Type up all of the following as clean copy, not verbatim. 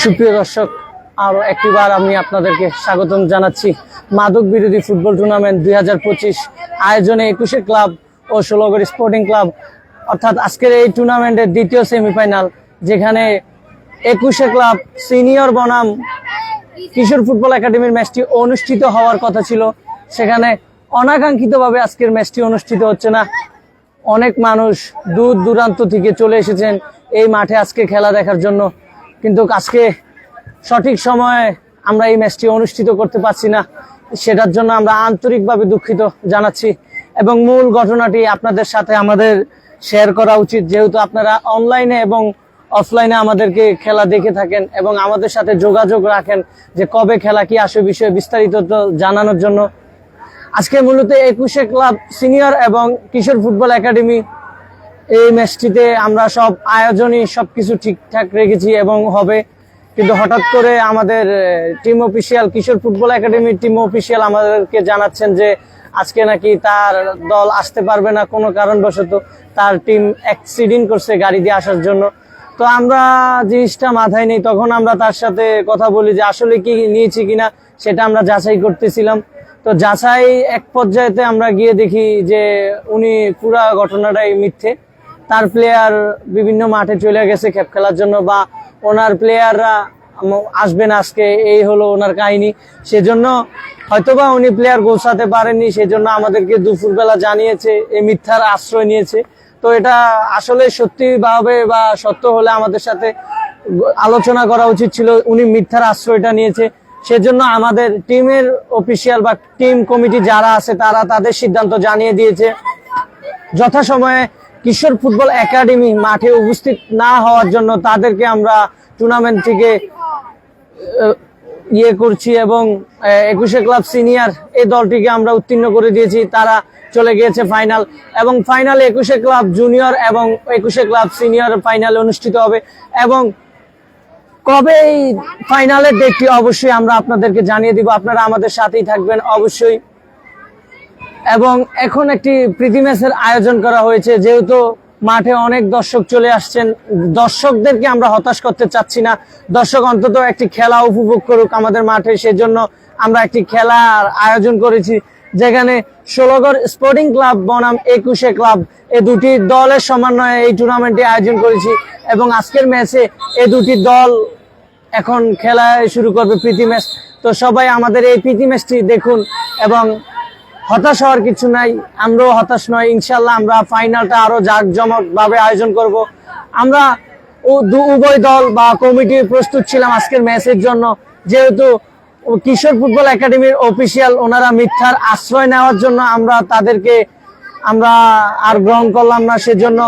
সুপ্রিয় দর্শক, আরো একটিবার আমি আপনাদেরকে স্বাগতম জানাচ্ছি মাদক বিরোধী ফুটবল টুর্নামেন্ট 2025 আয়োজনে 21 ক্লাব ও 16 স্পোর্টিং ক্লাব, অর্থাৎ আজকের এই টুর্নামেন্টের দ্বিতীয় সেমিফাইনাল, যেখানে 21 ক্লাব সিনিয়র বনাম কিশোর ফুটবল একাডেমির ম্যাচটি অনুষ্ঠিত হওয়ার কথা ছিল। সেখানে অনাকাঙ্ক্ষিতভাবে আজকের ম্যাচটি অনুষ্ঠিত হচ্ছে না। অনেক মানুষ দূর দূরান্ত থেকে চলে এসেছেন এই মাঠে আজকে খেলা দেখার জন্য, কিন্তু আজকে সঠিক সময়ে আমরা এই ম্যাচটি অনুষ্ঠিত করতে পারছি না। সেটার জন্য আমরা আন্তরিকভাবে দুঃখিত জানাচ্ছি এবং মূল ঘটনাটি আপনাদের সাথে আমাদের শেয়ার করা উচিত, যেহেতু আপনারা অনলাইনে এবং অফলাইনে আমাদেরকে খেলা দেখে থাকেন এবং আমাদের সাথে যোগাযোগ রাখেন যে কবে খেলা কি আসে বিষয়ে বিস্তারিত জানানোর জন্য। আজকে মূলত 21 ক্লাব সিনিয়র এবং কিশোর ফুটবল একাডেমি এই ম্যাচটিতে আমরা সব আয়োজনই সবকিছু ঠিকঠাক রেখেছি এবং হবে, কিন্তু হঠাৎ করে আমাদের টিম অফিসিয়াল কিশোর ফুটবল একাডেমির টিম অফিসিয়াল আমাদেরকে জানাচ্ছেন যে আজকে নাকি তার দল আসতে পারবে না, কোনো কারণবশত তার টিম অ্যাক্সিডেন্ট করছে গাড়ি দিয়ে আসার জন্য। তো আমরা জিনিসটা মাথায় নেই, তখন আমরা তার সাথে কথা বলি যে আসলে কি নিয়েছি কিনা সেটা আমরা যাচাই করতেছিলাম। তো যাচাই এক পর্যায়েতে আমরা গিয়ে দেখি যে উনি পুরা ঘটনাটাই মিথ্যে। তার প্লেয়ার বিভিন্ন মাঠে চলে গেছে খেপ খেলার জন্য, বা ওনার প্লেয়াররা আসবে না আজকে, এই হলো ওনার কাহিনী। সেজন্য হয়তোবা উনি প্লেয়ার গোছাতে পারেননি, সেজন্য আমাদেরকে দুপুরবেলা জানিয়েছে, এই মিথ্যার আশ্রয় নিয়েছে। তো এটা আসলে সত্যি ভাবে বা সত্য হলে আমাদের সাথে আলোচনা করা উচিত ছিল। উনি মিথ্যার আশ্রয়টা নিয়েছে, সেজন্য আমাদের টিমের অফিসিয়াল বা টিম কমিটি যারা আছে তারা তাদের সিদ্ধান্ত জানিয়ে দিয়েছে। যথাসময়ে কিশোর ফুটবল একাডেমি মাঠে উপস্থিত না হওয়ার জন্য তাদেরকে আমরা টুর্নামেন্ট থেকে করছি এবং 21 ক্লাব সিনিয়র এই দলটিকে আমরা উত্তীর্ণ করে দিয়েছি। তারা চলে গিয়েছে ফাইনাল, এবং ফাইনালে 21 ক্লাব জুনিয়র এবং 21 ক্লাব সিনিয়র ফাইনালে অনুষ্ঠিত হবে। এবং কবে এই ফাইনালের ডেটটি অবশ্যই আমরা আপনাদেরকে জানিয়ে দিব, আপনারা আমাদের সাথেই থাকবেন অবশ্যই। এবং এখন একটি প্রীতি ম্যাচের আয়োজন করা হয়েছে, যেহেতু মাঠে অনেক দর্শক চলে আসছেন, দর্শকদেরকে আমরা হতাশ করতে চাচ্ছি না। দর্শক অন্তত একটি খেলা উপভোগ করুক আমাদের মাঠে, সেজন্য আমরা একটি খেলার আয়োজন করেছি, যেখানে 16 স্পোর্টিং ক্লাব বনাম 21 ক্লাব এই দুটি দলের সমন্বয়ে এই টুর্নামেন্টে আয়োজন করেছি। এবং আজকের ম্যাচে এই দুটি দল এখন খেলা শুরু করবে প্রীতি ম্যাচ। তো সবাই আমাদের এই প্রীতি ম্যাচটি দেখুন, এবং হতাশ হওয়ার কিছু নাই, আমরাও হতাশ নয়। ইনশাল্লাহ আমরা ফাইনালটা আরো জাঁকজমক ভাবে আয়োজন করব। আমরা উভয় দল বা কমিটি প্রস্তুত ছিলাম আজকের ম্যাচের জন্য, যেহেতু কিশোর ফুটবল একাডেমির অফিসিয়াল ওনারা মিথ্যার আশ্রয় নেওয়ার জন্য আমরা তাদেরকে আর গ্রহণ করলাম না। সেজন্য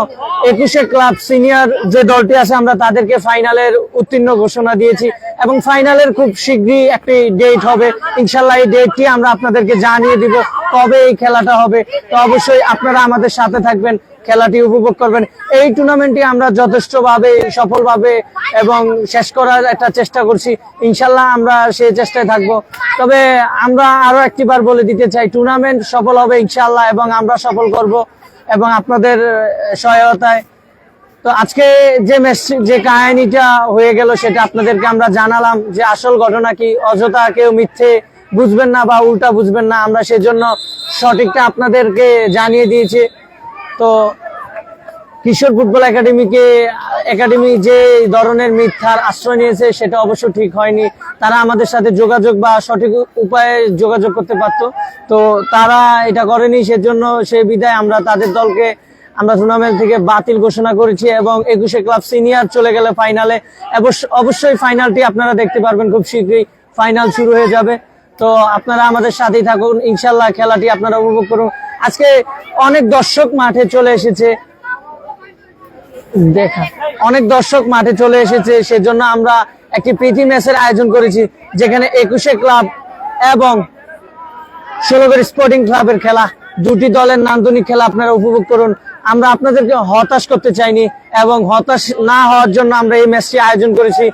21 ক্লাব সিনিয়র যে দলটি আছে আমরা তাদেরকে ফাইনালের উত্তীর্ণ ঘোষণা দিয়েছি, এবং ফাইনালের খুব শীঘ্রই একটি ডেট হবে। ইনশাল্লাহ এই ডেটটি আমরা আপনাদেরকে জানিয়ে দিব কবে এই খেলাটা হবে। তো অবশ্যই আপনারা আমাদের সাথে থাকবেন, খেলাটি উপভোগ করবেন। এই টুর্নামেন্টটি আমরা যথেষ্টভাবে সফলভাবে এবং শেষ করার একটা চেষ্টা করছি। ইনশাল্লাহ আমরা সেই চেষ্টায় থাকবো। তবে আমরা আরো একটিবার বলে দিতে চাই, টুর্নামেন্ট সফল হবে ইনশাল্লাহ, এবং আমরা সফল করব এবং আপনাদের সহায়তায়। তো আজকে যে কাহিনীটা হয়ে গেল সেটা আপনাদেরকে আমরা জানালাম যে আসল ঘটনা কি। অযথা কেউ মিথ্যে বুঝবেন না বা উল্টা বুঝবেন না, আমরা সেজন্য সঠিকটা আপনাদেরকে জানিয়ে দিয়েছি। তো কিশোর ফুটবল একাডেমি যে ধরনের মিথ্যার আশ্রয় নিয়েছে সেটা অবশ্য ঠিক হয়নি। তারা আমাদের সাথে যোগাযোগ বা সঠিক উপায়ে যোগাযোগ করতে পারত, তো তারা এটা করেনি। সেজন্য সেই বিদায় আমরা তাদের দলকে আমরা টুর্নামেন্ট থেকে বাতিল ঘোষণা করেছি, এবং 21 ক্লাব সিনিয়র চলে গেলে ফাইনালে। অবশ্যই ফাইনালটি আপনারা দেখতে পারবেন খুব শীঘ্রই, ফাইনাল শুরু হয়ে যাবে। তো আপনারা আমাদের সাথেই থাকুন, ইনশাল্লাহ খেলাটি আপনারা উপভোগ করুন। আজকে অনেক দর্শক মাঠে চলে এসেছে, সেজন্য আমরা একটি প্রীতি ম্যাচের আয়োজন করেছি, যেখানে 21 ক্লাব এবং 16 স্পোর্টিং ক্লাবের খেলা, দুটি দলের নান্দনিক খেলা আপনারা উপভোগ করুন। আমরা আপনাদেরকে হতাশ করতে চাইনি, এবং হতাশ না হওয়ার জন্য আমরা এই ম্যাচটি আয়োজন করেছি।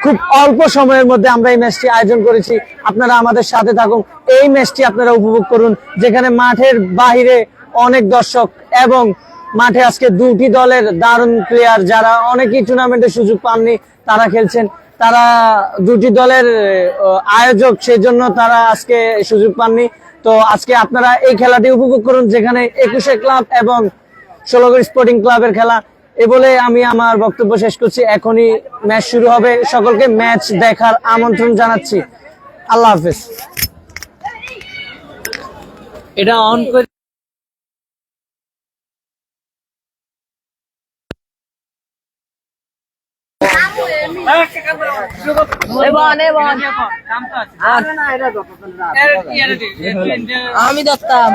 খুব অল্প সময়ের মধ্যে আমরা এই ম্যাচটি আয়োজন করেছি। আপনারা আমাদের সাথে থাকুন, এই ম্যাচটি আপনারা উপভোগ করুন, যেখানে মাঠের বাহিরে অনেক দর্শক এবং মাঠে আজকে দুটি দলের দারুণ প্লেয়ার যারা অনেকেই টুর্নামেন্টের সুযোগ পাননি তারা খেলছেন। তারা দুটি দলের আয়োজক, সেজন্য তারা আজকে সুযোগ পাননি। তো আজকে আপনারা এই খেলাটি উপভোগ করুন, যেখানে 21 ক্লাব এবং 16 স্পোর্টিং ক্লাবের খেলা। এ বলে আমি আমার বক্তব্য শেষ করছি। এখনই ম্যাচ শুরু হবে, সকলকে ম্যাচ দেখার আমন্ত্রণ জানাচ্ছি। আল্লাহ হাফেজ। এটা অন করে আমি দত্তাম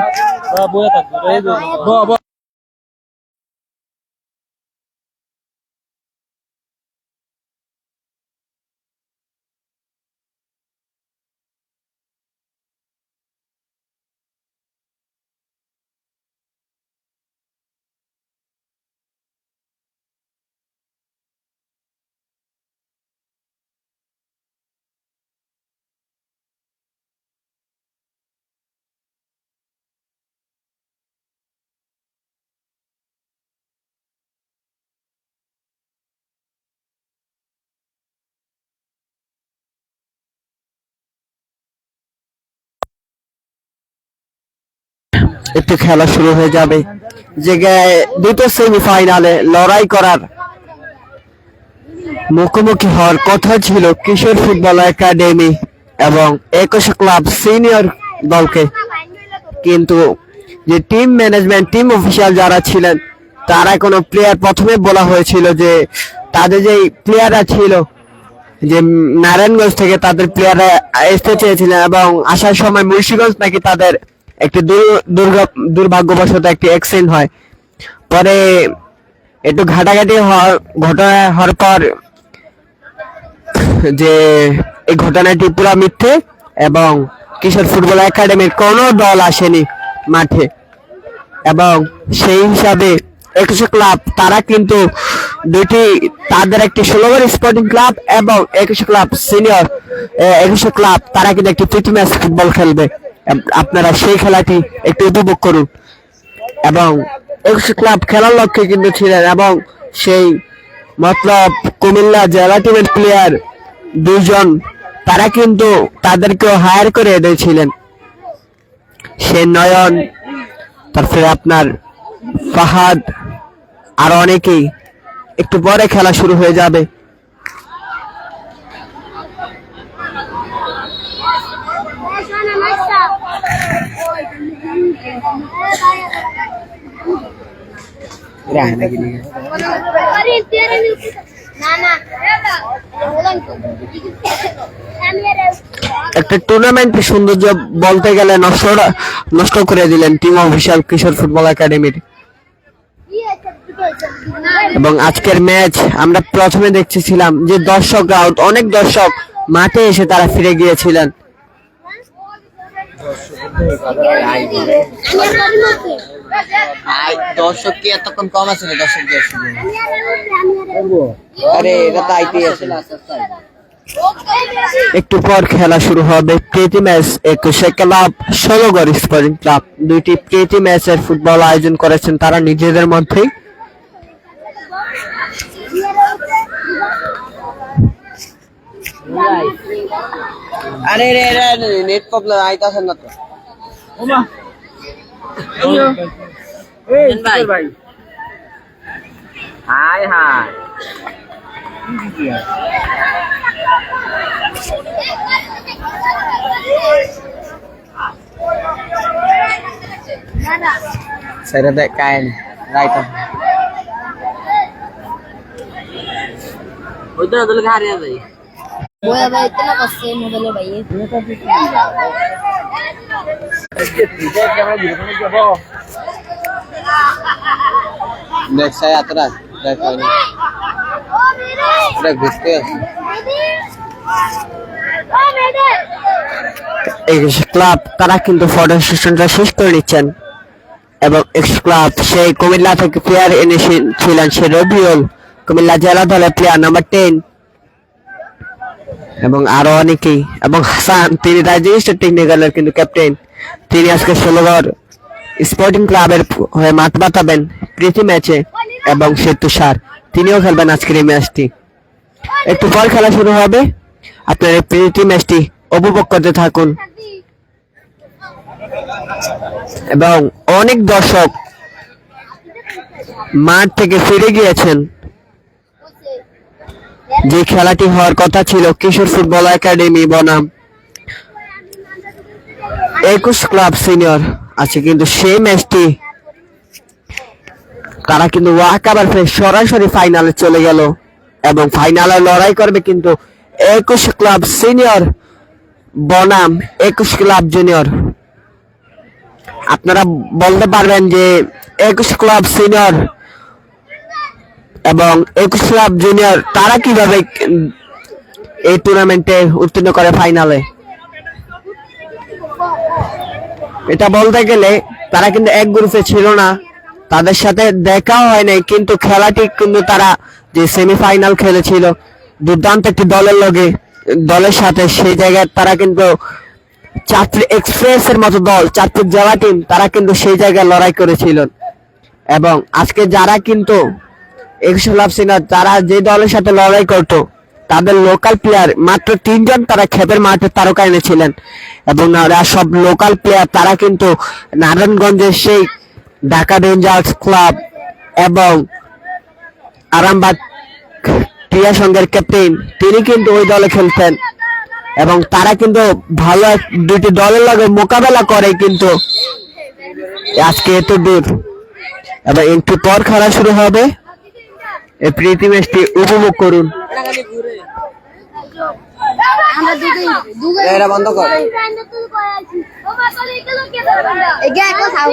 একটু খেলা শুরু হয়ে যাবে, জায়গায় দুটো সেমিফাইনালে লড়াই করার মুখোমুখি হওয়ার কথা ছিল কিশোর ফুটবল একাডেমি এবং 21 ক্লাব সিনিয়র দলকে, কিন্তু যে টিম ম্যানেজমেন্ট, টিম অফিসিয়াল যারা ছিলেন তারা কোনো প্লেয়ার, প্রথমে বলা হয়েছিল যে তাদের যে প্লেয়াররা ছিল যে নারায়ণগঞ্জ থেকে তাদের প্লেয়াররা আসতে চেয়েছিলেন এবং আসার সময় মুন্সিগঞ্জ নাকি তাদের একটি দুর্ভাগ্যবশত একটি অ্যাক্সিডেন্ট হয়। পরে একটু ঘাটাঘাটি ঘটনা হওয়ার পর যে এই ঘটনাটি পুরো মিথ্যে এবং কিশোর ফুটবল একাডেমির কোনো দল আসেনি মাঠে, এবং সেই হিসাবে 21 ক্লাব তারা কিন্তু দুটি, তাদের একটি 16 স্পোর্টিং ক্লাব এবং 21 ক্লাব সিনিয়র 21 ক্লাব তারা কিন্তু একটি প্রীতি ম্যাচ ফুটবল খেলবে। আপনারা সেই খেলাটি একটু উপভোগ করুন। এবং 21 ক্লাব খেলার লক্ষ্যে কিন্তু ছিলেন এবং সেই মতলব কুমিল্লা জেলা টিমের প্লেয়ার দুইজন তারা কিন্তু তাদেরকেও হায়ার করে দিয়েছিলেন, সে নয়ন, তারপরে আপনার ফাহাদ, আর অনেকেই। একটু পরে খেলা শুরু হয়ে যাবে। একটা টুর্নামেন্টের সৌন্দর্য বলতে গেলে নষ্ট করে দিলেন টিম অফিসিয়াল কিশোর ফুটবল একাডেমির। এবং আজকের ম্যাচ আমরা প্রথমে দেখছিলাম যে দর্শকরা, অনেক দর্শক মাঠে এসে তারা ফিরে গিয়েছিলেন। দর্শক কি এতক্ষণ কম আছে? দর্শক একটু পর খেলা শুরু হবে। প্রীতি ম্যাচ 21 ক্লাব 16 স্পোর্টিং ক্লাব, দুইটি প্রীতি ম্যাচের ফুটবল আয়োজন করেছেন তারা নিজেদের মধ্যেই। আরে নেট প্রবলেম আইতাছেন না তো ভাই। High high Saya ada kain, right? उधर उधर खा रहे हैं भाई। वो है भाई, इतना कस्से मोबाइल है भाई। देख saya atrás, देख ini। Udah gitu ya। Club তারা কিন্তু ফটো সেশনটা শেষ করে নিচ্ছেন এবং এক্স ক্লাব সেই কুমিল্লা থেকে প্লেয়ার এনেছিলেন সে রবিউল, কুমিল্লা জেলা দলের প্লেয়ার নাম্বার 10। এবং আরো অনেকেই, এবং হাসান তিনি রাজশাহী টেকনিক্যালের কিন্তু ক্যাপ্টেন, তিনি আজকে ষোলগড় স্পোর্টিং ক্লাবের হয়ে মাঠ বাতাবেন প্রীতি ম্যাচে, এবং সে তুষার তিনিও খেলবেন আজকের এই ম্যাচটি। একটু পর খেলা শুরু হবে, আপনার এই প্রীতি ম্যাচটি উপভোগ করতে থাকুন। এবং অনেক দর্শক মাঠ থেকে ফিরে গিয়েছেন। যে খেলাটি হওয়ার কথা ছিল কিশোর ফুটবল একাডেমি বনাম 21 ক্লাব সিনিয়র আছে, কিন্তু সেই ম্যাচটি তারা কিন্তু একেবারে সরাসরি ফাইনালে চলে গেল, এবং ফাইনালে লড়াই করবে কিন্তু 21 ক্লাব সিনিয়র বনাম 21 ক্লাব জুনিয়র। আপনারা বলতে পারবেন যে 21 ক্লাব সিনিয়র এবং 21 ক্লাব জুনিয়র তারা কিভাবে এই টুর্নামেন্টে উত্তীর্ণ করে ফাইনালে? এটা বলতে গেলে তারা কিন্তু এক গ্রুপে ছিল না, তাদের সাথে দেখাও হয় নাই, কিন্তু খেলাটি কিন্তু তারা যে সেমিফাইনাল খেলেছিল দুর্দান্ত একটি দলের সাথে, সেই জায়গায় তারা কিন্তু চাঁদপুর এক্সপ্রেস এর মতো দল, চাঁদপুর জেলা টিম, তারা কিন্তু সেই জায়গায় লড়াই করেছিল। এবং আজকে যারা কিন্তু 21 ক্লাব সিনিয়র তারা যে দলের সাথে লড়াই করতো তাদের লোকাল প্লেয়ার মাত্র 3 জন তারা খেপের মাঠে তারকা এনেছিলেন, এবং সব লোকাল প্লেয়ার তারা কিন্তু নারায়ণগঞ্জের সেই ঢাকা রেঞ্জার্স ক্লাব এবং আরামবাগ ক্রীড়া সংঘের ক্যাপ্টেন তিনি কিন্তু ওই দলে খেলতেন, এবং তারা কিন্তু ভালো দুটি দলের লগে মোকাবেলা করে কিন্তু আজকে এত দূর। এবং একটু পর খেলা শুরু হবে, এই প্রীতি ম্যাচটি উপভোগ করুন। আমরা দুটো এরা বন্ধ কর। এগে একো খাও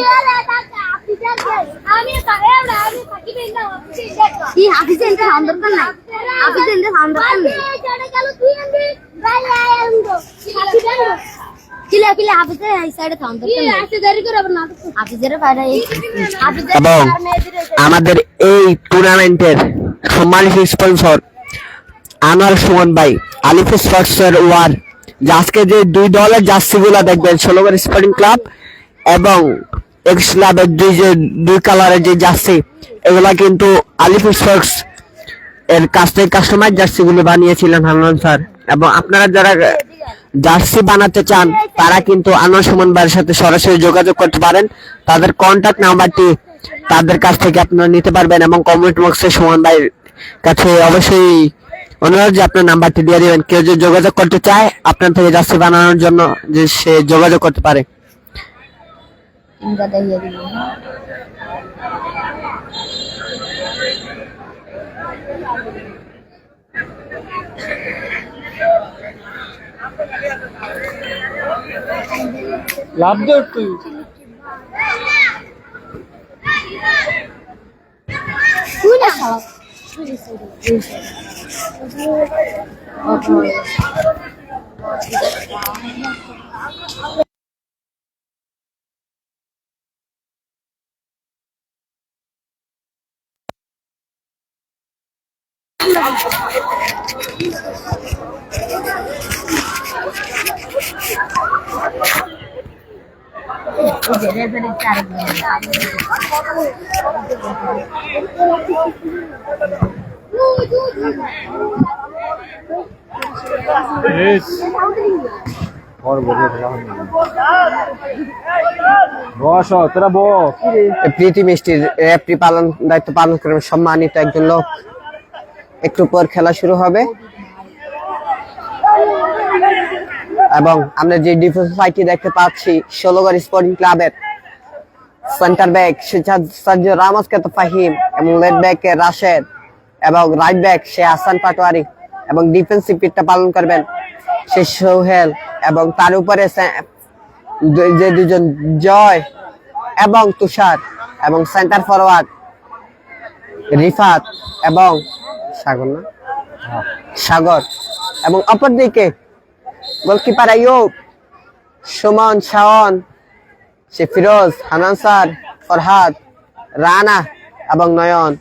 কি হাফিজে এন্ড সাউন্ড দরকার নাই, হাফিজে এন্ড সাউন্ড দরকার নাই কিলে কিলে হাফিজে এই সাইডে সাউন্ড দরকার নাই আসে দেরি করে আবার না হাফিজের বাইরে হাফিজে এবং আমাদের এই টুর্নামেন্টের সম্মানিত স্পন্সর আনোয়ার সুমন ভাই, আলিফ স্পোর্টসের ওয়ার, আজকে যে দুই দলের জার্সি গুলা দেখবেন, ষোলগড় স্পোর্টিং ক্লাব এবং 21 ক্লাবের দুই কালারের যে জার্সি, এগুলা কিন্তু আলিফ স্পোর্টস এর কাছ থেকে কাস্টমাইজ জার্সি গুলো বানিয়েছিলেন হান্নান স্যার। এবং আপনারা যারা জার্সি বানাতে চান তারা কিন্তু আনোয়ার সুমন ভাইয়ের সাথে সরাসরি যোগাযোগ করতে পারেন, তাদের কন্ট্যাক্ট নাম্বারটি তাদের কাছ থেকে আপনারা নিতে পারবেন, এবং কমেন্ট বক্সে সুমন ভাইয়ের কাছে অবশ্যই অনুরোধ যে আপনার নাম্বারটি দিয়ে দিবেন, কেউ যদি যোগাযোগ করতে চায় আপনার থেকে জার্সি বানানোর জন্য যে সে যোগাযোগ করতে পারে। ইনকা দেখিয়ে দিই লাভ দে তুই তুই না খাওয়া প্রীতি মিষ্টির রেফারি দায়িত্ব পালন করেন সম্মানিত একজন লোক। একটু পর খেলা শুরু হবে, এবং আমরা যে ডিফেন্স ফাইটটি দেখতে পাচ্ছি ষোলগড় স্পোর্টিং ক্লাবের সেন্টার ব্যাক সাজ্জু রামস কে ফাহিম, এবং লেফট ব্যাকে রাশেদ, এবং রাইট ব্যাক সে হাসান পাটোয়ারি, এবং ডিফেন্সিভ পিটটা পালন করবেন সে সোহেল, এবং তার উপরে যে দুজন জয় এবং তুষার, এবং সেন্টার ফরওয়ার্ড রিফাত এবং সাগর, এবং অপরদিকে গোলকিপার আইয়ুব, সুমন, শাওন, সে ফিরোজ, হান্নান স্যার, ফরহাদ, রানা এবং নয়ন।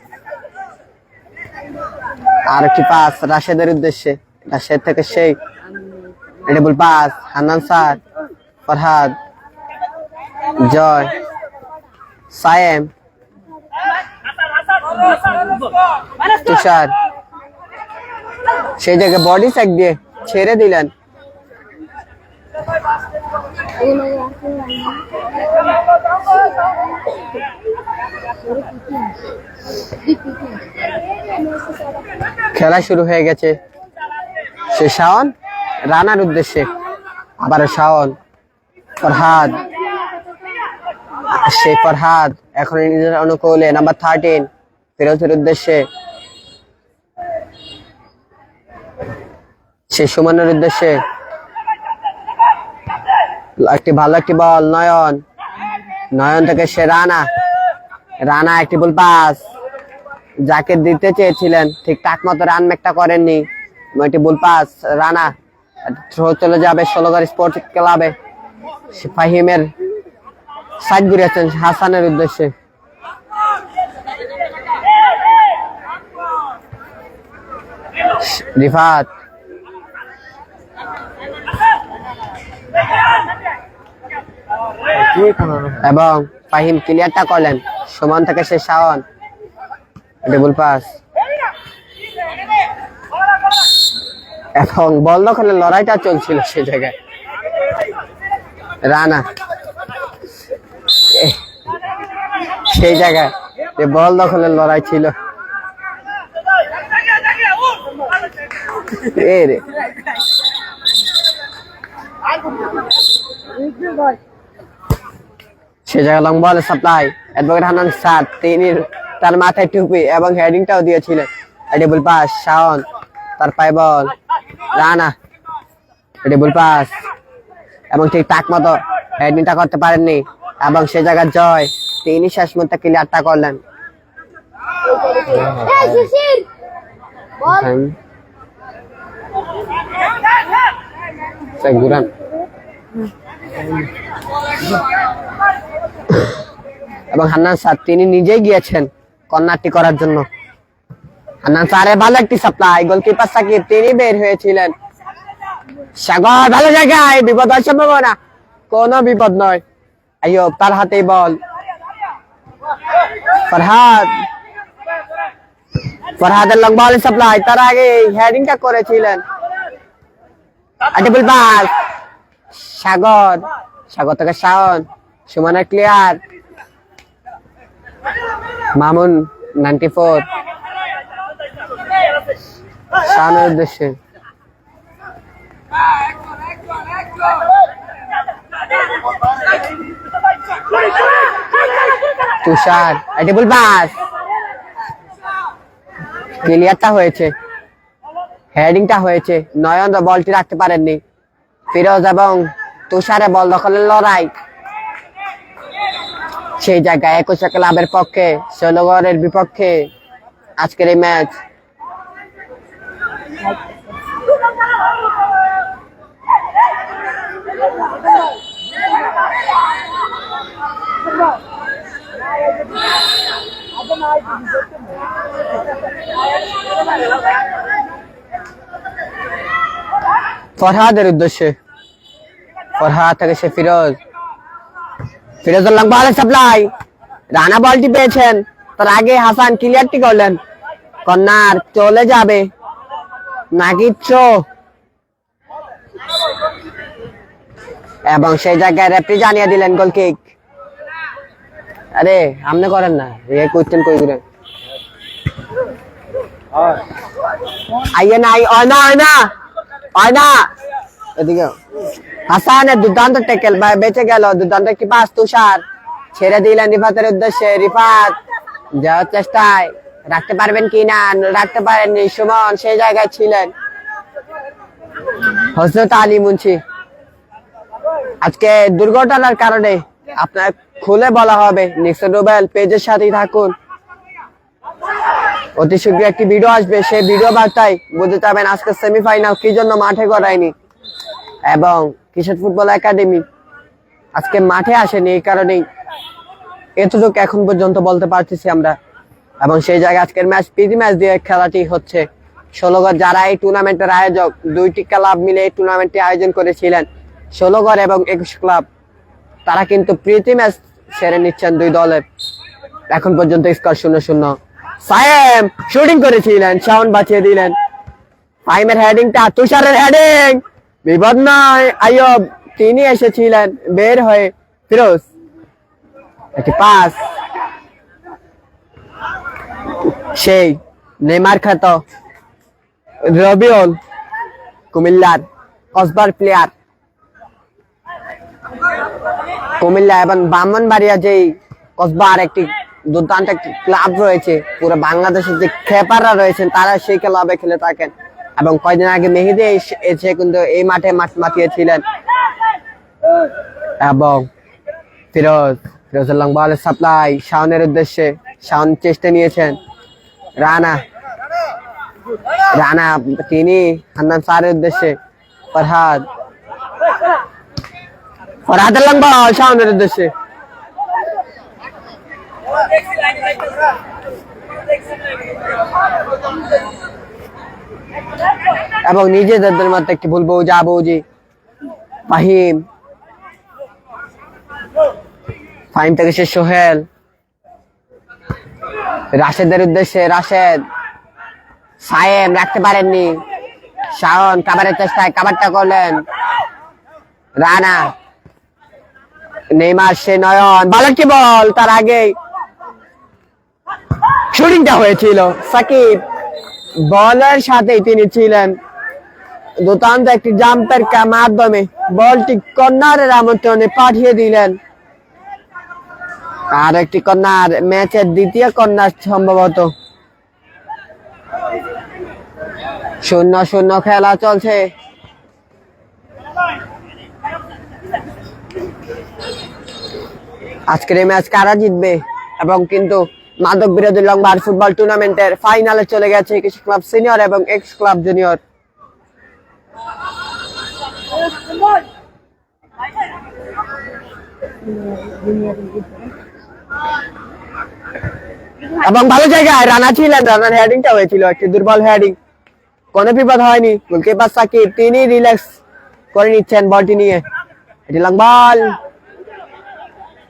আর একটি পাস রাশেদের উদ্দেশ্যে, এটা সে থেকে সেই double pass Hannan sir Farhad Joy Sayem Tushar সেই জায়গায় বডি চেক দিয়ে ছেড়ে দিলেন খেলা শুরু হয়ে গেছে সে শাওন রানার উদ্দেশ্যে আবার শাওন ফরহাদ সেই ফরহাদ এখন নিজের অনুকূলে নাম্বার 13 ফিরোজের উদ্দেশ্যে সে সুমনের উদ্দেশ্যে একটি ভালো একটি বল নয়ন নয়ন থেকে সে রানা একটি বল পাস যাকে দিতে চেয়েছিলেন ঠিক তাক মতো রান মেকটা করেননি একটি বল পাস রানা থ্রো চলে যাবে 16 স্পোর্টস ক্লাবে ফাহিমের সাইড ঘুরিয়েছেন হাসানের উদ্দেশ্যে রিফাত এবং ফাহিম ক্লিয়ারটা করলেন সুমন থেকে সে শাওন ডবল পাস এবং বল দখলের লড়াইটা চলছিল সে জায়গায় রানা সেই জায়গায় বল দখলের লড়াই ছিল রে সে জায়গায় long ball supply advocate Hannan sir তিনি তার মাথায় টুপি এবং হেডিংটাও দিয়েছিলেন ডবল পাস শাওন তার পায়ে বল রানা ডবল পাস এবং ঠিক তাক মতো হেডিংটা করতে পারেননি এবং সে জায়গায় জয় তিনি শেষ মুহূর্তে ক্লিয়ারটা করলেন ঘুরান এবং হান্নান স্যার তিনি নিজেই গিয়েছেন কর্নারটি করার জন্য হান্নান স্যারের ভালো একটি সাপ্লাই গোলকিপার সাকিব তিনি বের হয়েছিলেন সাগর ভালো জায়গায় বিপদ হওয়ার সম্ভাবনা কোনো বিপদ নয় আইয়ুব তার হাতেই বল ফরহাদের লং বল সাপ্লাই তার আগে হেডিংটা করেছিলেন ডবল পাস সাগর থেকে শাওন সুমনের ক্লিয়ার মামুন 94 শাওনের উদ্দেশ্যে তুষার ডবল পাস ক্লিয়ারটা হয়েছে হেডিংটা হয়েছে নয়ন বলটি রাখতে পারেননি ফিরোজ এবং তুষারে বল দখলের লড়াই সেই জায়গায় 21 ক্লাবের পক্ষে 16 গড়ের বিপক্ষে আজকের এই ম্যাচ ফরহাদের উদ্দেশ্যে ফরহাদ থেকে সে ফিরোজের লং বল সাপ্লাই রানা বলটি পেয়েছেন তার আগে হাসান ক্লিয়ারটি করলেন কর্নার চলে যাবে নাকি থ্রো এবং সেই জায়গায় রেফারি জানিয়ে দিলেন গোল কিক আরে আপনি করেন না এ কোশ্চেন কই করেন আইয়ে না আয়না এদিকে হাসানের দুর্দান্ত ট্যাকেল বেঁচে গেল দুর্দান্ত কি পাস তুষার ছেড়ে দিলেন রিফাতের উদ্দেশ্যে রিফাত যাওয়ার চেষ্টায় রাখতে পারবেন কি না রাখতে পারেননি সুমন সেই জায়গায় ছিলেন হযরত আলী মুন্সি আজকে দুর্ঘটনার কারণে আপনার খুলে বলা হবে নিক্সন রুবেল পেজের সাথেই থাকুন অতি শীঘ্রই একটি ভিডিও আসবে সেই ভিডিও বার্তায় বুঝতে পারবেন আজকে সেমিফাইনাল কি জন্য মাঠে গড়ায়নি এবং কিশোর ফুটবল একাডেমি আজকে মাঠে আসেনি এই কারণেই এতটুকু এখন পর্যন্ত বলতে পারতেছি আমরা এবং সেই জায়গায় আজকের ম্যাচ প্রীতি ম্যাচ দিয়ে খেলাটি হচ্ছে ষোলগড় যারা এই টুর্নামেন্টের আয়োজক, দুইটি ক্লাব মিলে এই টুর্নামেন্টটি আয়োজন করেছিলেন, ষোলগড় এবং 21 ক্লাব, তারা কিন্তু প্রীতি ম্যাচ সেরে নিচ্ছেন দুই দলের। এখন পর্যন্ত স্কোর 0-0। সায়েম শুটিং করেছিলেন, শাওন বাঁচিয়ে দিলেন। ফাইমের হেডিংটা, তুষারের হেডিং, বিপদ নয়, আইয়ুব তিনি এসেছিলেন বের হয়ে। ফিরোজ একটি পাস, সেই নেইমার খ্যাত রবিউল, কুমিল্লার কসবার প্লেয়ার। কুমিল্লা এবং ব্রাহ্মণবাড়িয়া যেই কসবার একটি দুর্দান্ত একটি ক্লাব রয়েছে, পুরো বাংলাদেশের যে খেপাররা রয়েছেন তারা সেই ক্লাবে খেলে থাকেন। এবং কয়েকদিন আগে মেহেদী এসে কিন্তু এই মাঠে মাঠ মাতিয়েছিলেন। এবং ফিরোজের লং বলের সাপ্লাই শাওনের উদ্দেশ্যে, শাওন চেষ্টা নিয়েছেন। রানা তিনি হান্নান স্যারের উদ্দেশ্যে, ফরহাদের লং বল শাওনের উদ্দেশ্যে। এবং নিজেদের মধ্যে একটি ভুল বুঝি। ফাহিম থেকে সে সোহেল, রাশেদের উদ্দেশ্যে, রাশেদ, সায়েম রাখতে পারেননি, শাওন কাবারের চেষ্টায় কাবারটা করলেন। রানা, নেইমার, সে নয়ন, ভালো একটি বল, তার আগেই শুটিংটা হয়েছিল। সাকিব বলের সাথেই তিনি ছিলেন, দুর্দান্ত একটি জাম্পের মাধ্যমে বলটি কর্নারের আমন্ত্রণে পাঠিয়ে দিলেন। আর একটি কর্নার, ম্যাচের দ্বিতীয় কর্নার সম্ভবত। 0-0 খেলা চলছে। আজকের এই ম্যাচ কারা জিতবে? এবং কিন্তু মাদক বিরোধী লং মার্চ ফুটবল টুর্নামেন্টের ফাইনালে চলে গেছে 21 ক্লাব সিনিয়র এবং 21 ক্লাব জুনিয়র। এবং ভালো জায়গায় রানা ছিলেন, রানার হেডিংটা হয়েছিল একটি দুর্বল হেডিং, কোনো বিপদ হয়নি। গোলকিপার সাকিব তিনি রিল্যাক্স করে নিচ্ছেন বলটি নিয়ে। এটি লং বল,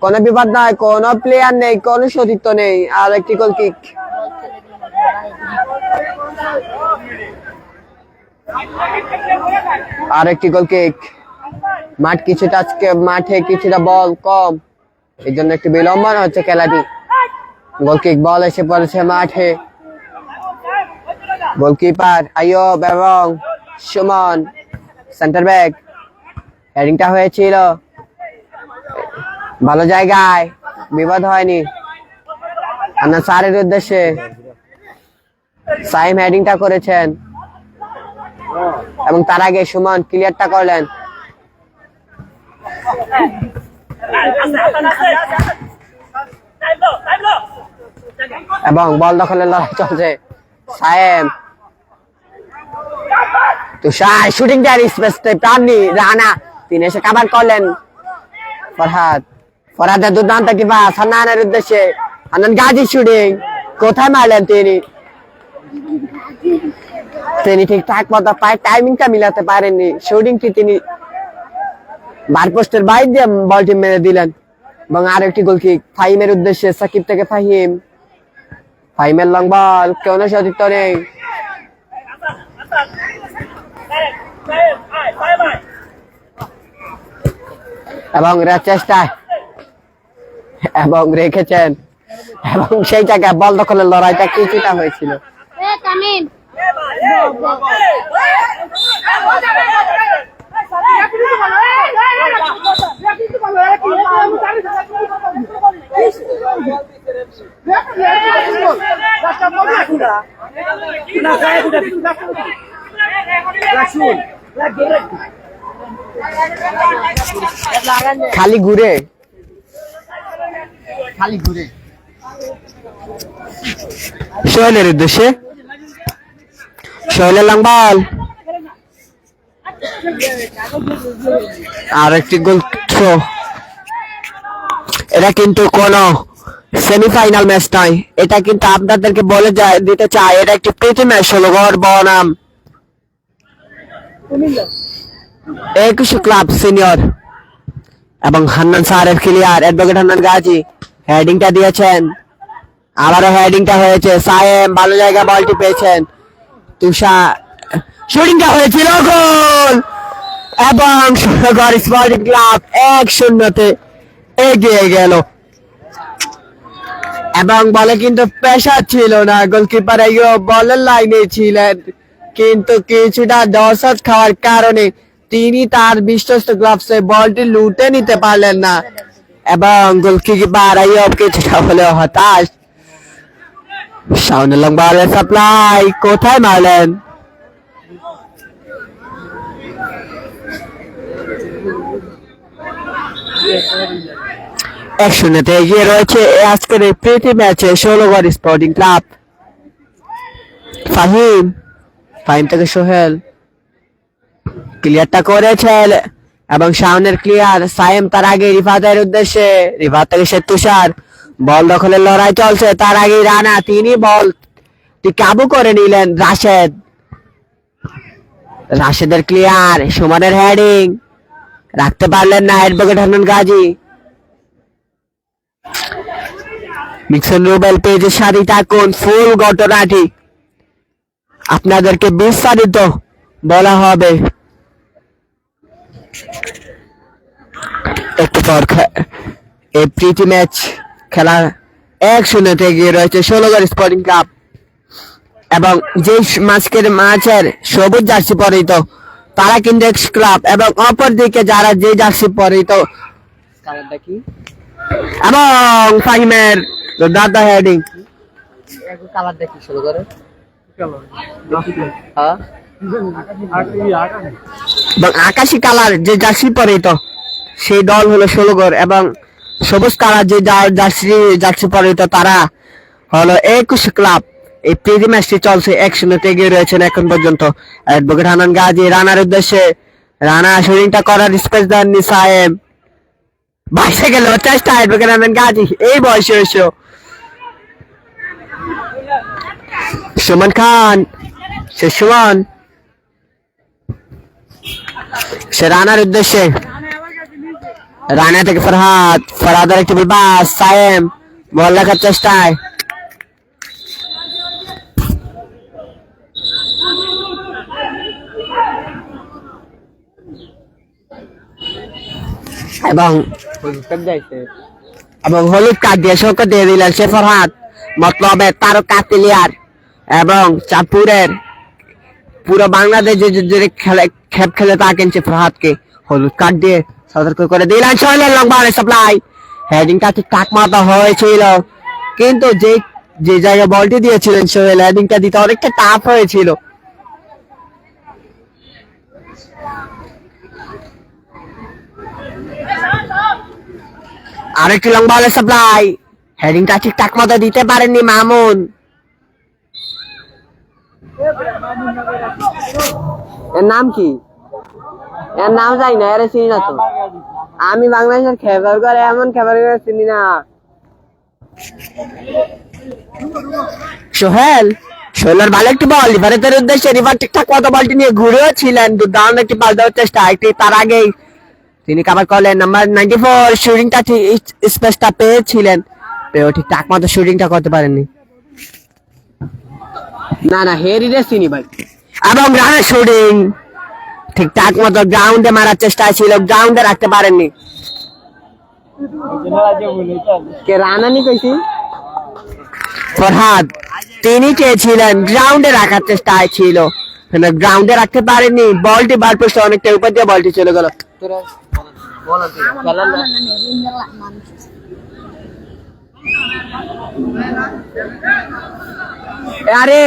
কোনো বিপদ নাই, কোনো প্লেয়ার নেই, কোনো সতীর্থ নেই। আর একটি গোল কিক, আর একটি গোল কিক। মাঠ কিছুটা, আজকে মাঠে কিছুটা বল কম, এই জন্য একটু বিলম্বন হচ্ছে খেলাটি। গোল কিক, বল এসে পড়েছে মাঠে। গোলকিপার আইয়ুব এবং সুমন, সেন্টার ব্যাক, হেডিংটা হয়েছিল ভালো জায়গায়, বিপদ হয়নি। আমরা স্যারের উদ্দেশ্যে, সাইম হেডিংটা করেছেন এবং তার আগে সুমন ক্লিয়ারটা করলেন। এবং বল দখলের লড়াই চলছে। সাইম, তুষার শুটিং দেয়ার স্পেস পাননি, রানা তিনি এসে কাভার করলেন। ফরহাদের দুর্দান্ত একটি পাস হান্নানের উদ্দেশ্যে, হান্নান গাজী শুটিং, কোথায় মারলেন তিনি ঠিকঠাক মতো পায় টাইমিংটা মিলাতে পারেননি। শুটিংটি তিনি বার পোস্টের বাইরে দিয়ে বলটি মেরে দিলেন। এবং আর একটি গোল কিক ফাহিমের উদ্দেশ্যে, সাকিব থেকে ফাহিমের লং বল, কোন সতীর্থ নেই। এবং চেষ্টায় এবং রেখেছেন, এবং সেই জায়গায় বল দখলের লড়াইটা কিছুটা হয়েছিল। খালি ঘুরে সোহেলের উদ্দেশ্যে, সোহেলের লং বল, আর একটি গোল থ্রো। এটা কিন্তু কোনো সেমিফাইনাল ম্যাচ নয়, এটা কিন্তু আপনাদেরকে বলে দিতে চাই, এটা একটি প্রীতি ম্যাচ। ষোলগড় বনাম 21 ক্লাব সিনিয়র এবং হান্নান স্যারের ক্লিয়ার, অ্যাডভোকেট হান্নান গাজী হেডিংটা দিয়েছেন, আবারও হেডিংটা হয়েছে, সায়েম ভালো জায়গায় বলটি পেয়েছেন, তুষার শুটিংটা হয়েছিল, গোল এবং ষোলগড় স্পোর্টিং ক্লাব 1-0 এগিয়ে গেল। এবং বলে কিন্তু প্রেসার ছিল না, গোলকিপার বলের লাইনে ছিলেন, কিন্তু কিছুটা দর্শক খাওয়ার কারণে তিনি তার বিশ্বস্ত গ্লাভসে বলটি লুটে নিতে পারলেন না এবং গোলকিপার আইয়ুব কিছুটা হলেও হতাশ। শাওনুল বলের সাপ্লাই কোথায় মারলেন? একশোতে এগিয়ে রয়েছে আজকের এই প্রীতি ম্যাচে ষোলগড় স্পোর্টিং ক্লাব। ফাহিম থেকে সোহেল ক্লিয়ারটা করেছেন এবং সামনের ক্লিয়ার, সাইম তার আগে রিফাতের উদ্দেশ্যে, রিফাত থেকে সে তুষার, বল দখলের লড়াই চলছে, তার আগে রানা, তিনি বল কাবু করে নিলেন, রাশেদের ক্লিয়ার, সুমনের হেডিং রাখতে পারলেন না অ্যাডভোকেট হান্নান গাজী। মিক্সন রুবেল পেজের সাথে থাকুন, ফুল ঘটনাটি আপনাদেরকে বিস্তারিত বলা হবে একটু পর। এই প্রীতি ম্যাচ খেলা 1-0 এগিয়ে রয়েছে ষোলগড় স্পোর্টিং ক্লাব এবং যে মাঝের সবুজ জার্সি পরিহিত তারা কিন্তু এক্স ক্লাব এবং অপরদিকে যারা যে জার্সি পরিহিত এবং ফাহিমের দাদা হেডিং কালার দেখি শুরু করে এবং আকাশি কালার যে জার্সি পরিহিত সেই দল হলো ষোলগড় এবং সবুজ কালার যে জার্সি পরিহিত তারা হলো 21 ক্লাব। এই প্রীতি ম্যাচটি চলছে 1-0 এগিয়ে রয়েছেন এখন পর্যন্ত অ্যাডভোকেট হান্নান গাজী, রানার উদ্দেশ্যে, রানা শুটিংটা করার স্পেস দেননি, সায়েম বাইসে গেল চেষ্টা অ্যাডভোকেট হান্নান গাজী এই বয়সে এসেও, সুমন খান সে সুমন সে রানার উদ্দেশ্যে, রানা থেকে ফরহাদের একটি বাস, সায়েম বল রাখার চেষ্টায় এবং হলুদ কার্ড দিয়ে শোকত দিয়ে দিলেন সে ফরহাদ, মতলবে তারও কাতিলিয়ার এবং চাঁদপুরের পুরো বাংলাদেশ যে খেপ খেলে থাকেন সে ফরহাদকে হলুদ কার্ড দিয়ে সতর্ক করে দিলেন। সোহেলের লম্বা সাপ্লাই, হেডিংটা ঠিকঠাক মতো হয়েছিল, কিন্তু যে জায়গায় বলটি দিয়েছিলেন সোহেল, হেডিংটা দিতে অনেকটা টাফ হয়েছিল। আরেকটি লং বলের সাপ্লাই, হেডিংটা ঠিকঠাক মতো দিতে পারেননি মামুন। এর নাম কি? এর নাম জানি না, এর চিনি না তো আমি, বাংলাদেশের খেবার করে এমন খেবার করে চিনি না। সোহেলের ভালো একটি বল, রিভারের উদ্দেশ্যে, রিভার ঠিকঠাক মতো বলটি নিয়ে ঘুরেও ছিলেন, দুর্দান্ত একটি পাস দেওয়ার চেষ্টা, একটি তার আগেই তিনি কাভার করলেন নাম্বার 94, শুটিংটা স্পেসটা পেয়েছিলেন, পেয়েও ঠিকঠাক মতো শুটিংটা করতে পারেননি। না হেরিরে চিনি ভাই, এবং রানের শুটিং ঠিকঠাক মতো গ্রাউন্ডে মারার চেষ্টা ছিল, গ্রাউন্ডে রাখতে পারেননি। কে রানানি কইছি? ফরহাদ, তিনি চেয়েছিলেন গ্রাউন্ডে রাখার চেষ্টায় ছিল, গ্রাউন্ডে রাখতে পারেননি, বলটি বার পোস্টে অনেকটা উপর দিয়ে বলটি চলে গেল। আরে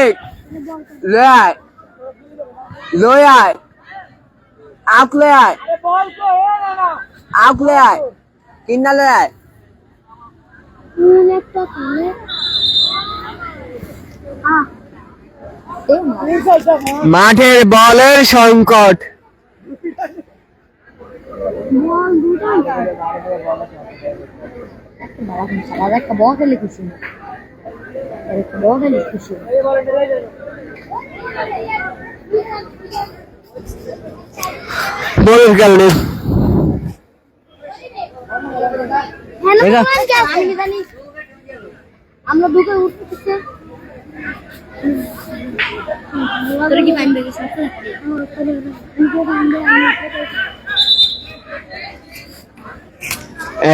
মাঠের বলের সংকট, Malaking salada ka bawa kali kusin. Ka bawa kali kusin. বলের কারণে Hello, আমি জানি আমরা দুটো উঠতেছে তোর কি টাইম লেগেছে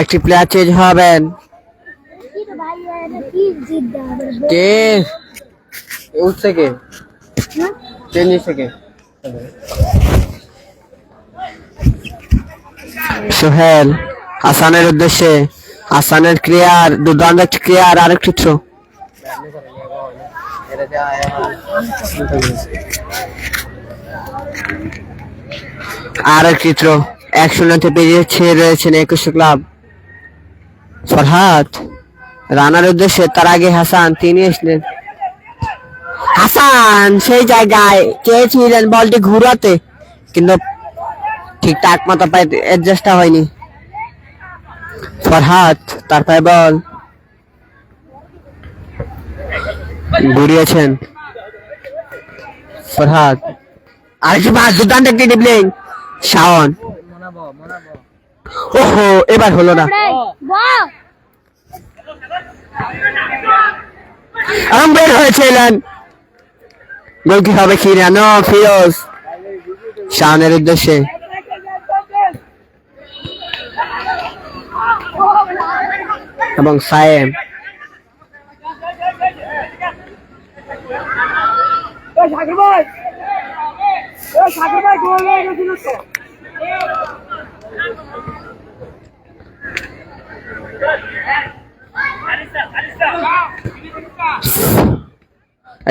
একটি প্লেয়ার চেঞ্জ হবেন কি তো ভাই এটা কি জিদ দা কে উঠছে কে চেঞ্জ হচ্ছে কে সোহেল হাসানের উদ্দেশ্যে হাসানের ক্লিয়ার দুর্দান্ত একটি ক্লিয়ার আরেকটি থ্রো আরেকটি থ্রো 1-0 পেরিয়েছে রয়েছেন 21 ক্লাব ফরহাদ রানার উদ্দেশ্যে তার আগে হাসান তিনি এসলেন হাসান সেই জায়গায় চেয়েছিলেন বলটি ঘুরাতে কিন্তু ঠিকঠাক মতো পাইতে অ্যাডজাস্ট হয়নি ফরহাদ তার পায়ে বল ঘুরিয়েছেন ফরহাদ আরেকটি মাস দুর্দান্ত একটি ড্রিবলিং শাওন ওহো এবার হলো না বাহ বের হয়েছিলেন গোল কি হবে কি না নো ফিরোজ শাওনের উদ্দেশ্যে এবং সায়েম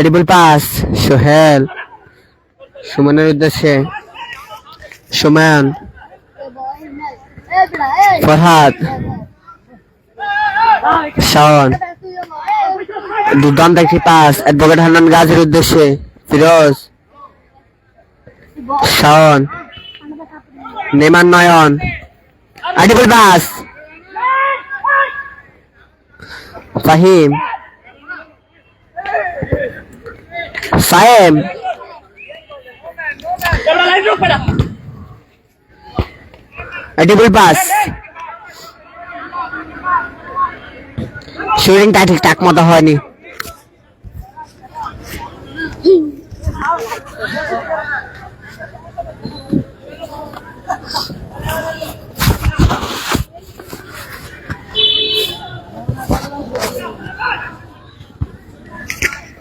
এডিবল পাস সোহেল সুমনের উদ্দেশ্যে সুমন ফরহাদ শাওন দুর্দান্ত একটি পাস অ্যাডভোকেট হান্নান গাজীর উদ্দেশ্যে Firoz Shaon Neman Nayan a double pass Fahim Sayem a double pass শুটিংটা ঠিকঠাক মতো হয়নি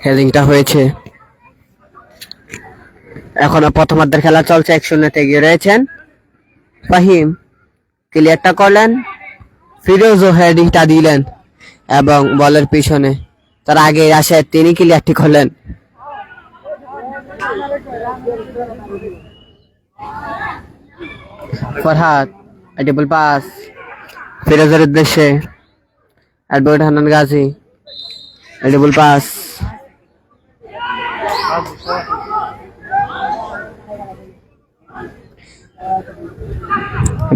হেডিংটা হয়েছে এখনো প্রথমার্ধের খেলা চলছে 1-0 এগিয়ে রয়েছেন ফাহিম ক্লিয়ারটা করলেন ফিরোজও হেডিংটা দিলেন এবং বলের পিছনে তার আগে আসে তিনি ক্লিয়ারটি করলেন ফরহাদ এডিবল পাস ফিরোজের উদ্দেশ্যে advocate Hannan Gazi edible pass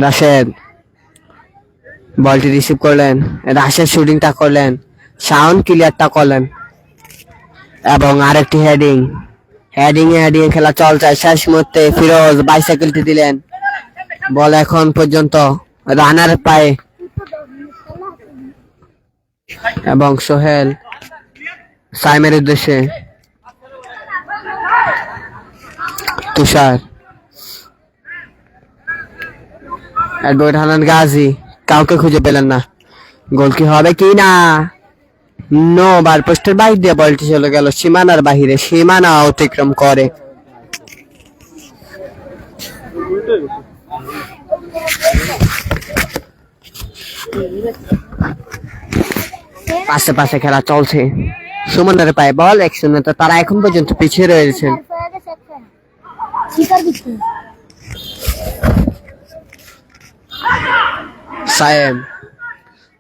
Rashed বলটি রিসিভ করলেন রাশেদ শুটিংটা করলেন শাওন ক্লিয়ারটা করলেন এবং আরেকটি হেডিং এ খেলা চলছে শেষ মুহূর্তে ফিরোজ বাইসাইকেলটি দিলেন বল এখন পর্যন্ত রানার পায়ে এবং সোহেল সাইমের উদ্দেশ্যে তুষার অ্যাডভোকেট হান্নান গাজী কাউকে খুঁজে পেলেন না গোল কি হবে কি না নো বার পোস্টের বাইরে দিয়ে বলটি চলে গেল সীমানার বাহিরে সীমানা অতিক্রম করে পাশে খেলা চলছে সুমনের পায়ে বল 1-0 তারা এখন পর্যন্ত পিছিয়ে রয়েছেন সায়েম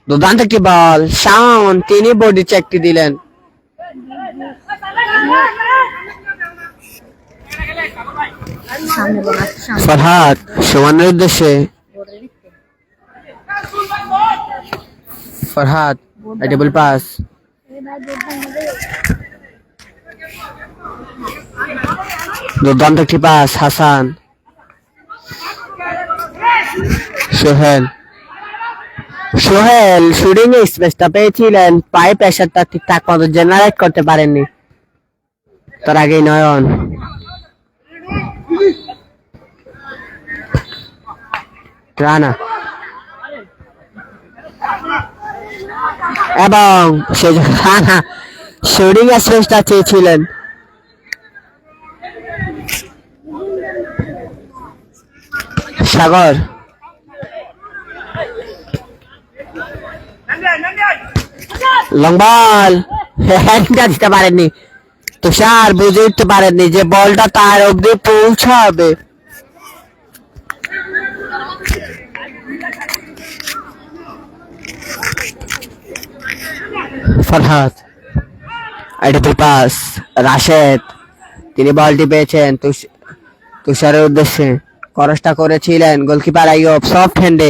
দুর্দান্ত একটি বল শাওন তিনি বডি চেকটি দিলেন ফরহাদ সুমনের উদ্দেশ্যে ফরহাদ ডবল পাস দুর্দান্ত একটি পাস হাসান সোহেল সোহেল শুটিং এ স্পেসটা পেয়েছিলেন পায়ে প্রেশারটা ঠিকঠাক মতো জেনারেট করতে পারেননি তার আগেই নয়ন রানা এবং সে রানা শুটিং স্পেসটা চেয়েছিলেন সাগর লং বল হ্যান্ডটা দিতে পারেননি তুষার বুঝে উঠতে পারেননি যে বলটা তার অব্দি পৌঁছাবে ফরহাদ এডি পাস রাশেদ তিনি বলটি পেয়েছেন তুষারের উদ্দেশ্যে ক্রসটা করেছিলেন গোলকিপার আইয়ুব সফট হ্যান্ডে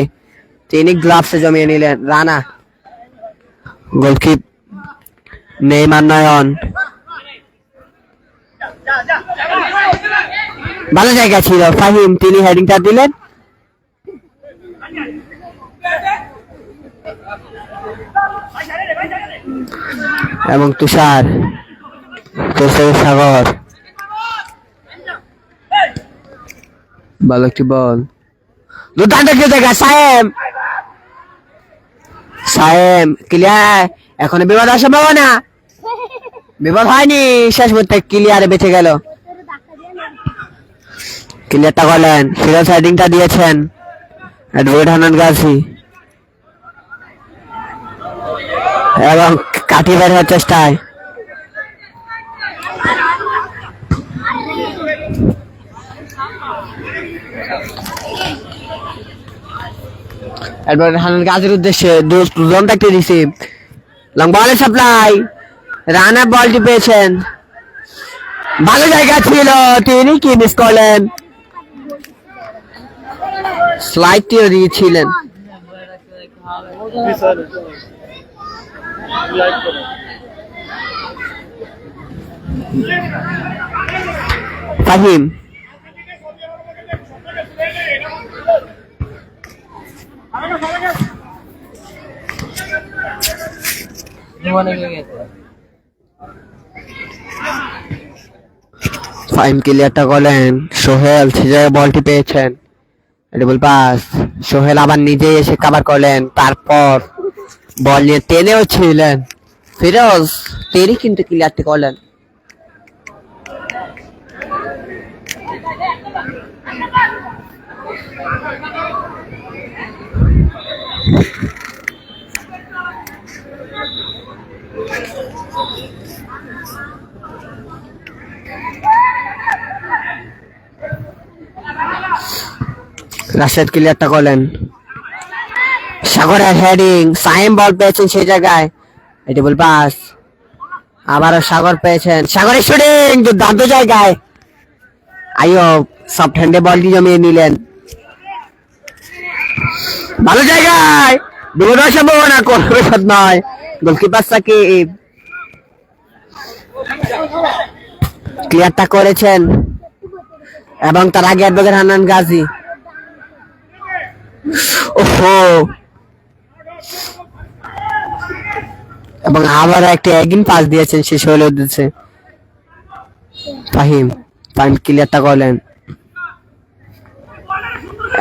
তিনি গ্লাভসে জমিয়ে নিলেন রানা গোলকিপ নেইমার নয়ন ভালো জায়গা ছিল ফাহিম তিনি হেডিংটা দিলেন এবং তুষার সাগর ভালো একটি বল দুর্দান্ত একটি জায়গা সায়েম ক্লিয়ার এখন বিপদ হওয়ার সম্ভাবনা বিপদ হয়নি শেষ মুহূর্তে ক্লিয়ারে বেঁচে গেল ক্লিয়ারটা করলেন ফিরোজ হেডিংটা দিয়েছেন অ্যাডভোকেট হান্নান গাজী এবং কাটিয়ে বের হওয়ার চেষ্টায় অ্যাডভোকেট হান্নান গাজীর উদ্দেশ্যে দুর্দান্ত একটি রিসিভ লং বলের সাপ্লাই রানা বলটি পেয়েছেন ভালো জায়গা ছিল তিনি কি মিস করলেন স্লাইডটিও দিয়েছিলেন ফাহিম ফাইম ক্লিয়ারটা করলেন সোহেল সিজারে বলটি পেয়েছেন ডবল পাস সোহেল আবার নিজেই এসে কভার করলেন তারপর বল নিয়ে টেনেও ছিলেন ফিরোজ তিনি কিন্তু ক্লিয়ারটি করলেন রাশেদ ক্লিয়ারটা করলেন সাগরের হেডিং সাইম বল পেয়েছেন সেই জায়গায় এটি বল পাস আবারও সাগর পেয়েছেন সাগরের শুটিং দুর্দান্ত জায়গায় আইয়ুব সফট হ্যান্ডে বলটি জমিয়ে নিলেন ভালো জায়গায় বিপদ হওয়ার সম্ভাবনা কোনো বিপদ নয় গোলকিপার সাকিব ক্লিয়ারটা করেছেন এবং তার আগে অ্যাডভোকেট হান্নান গাজী ওহো এবং আবার একটা এগিন পাস দিয়েছেন শেষ হলে উদ্দেশ্যে ফাহিম ক্লিয়ারটা করলেন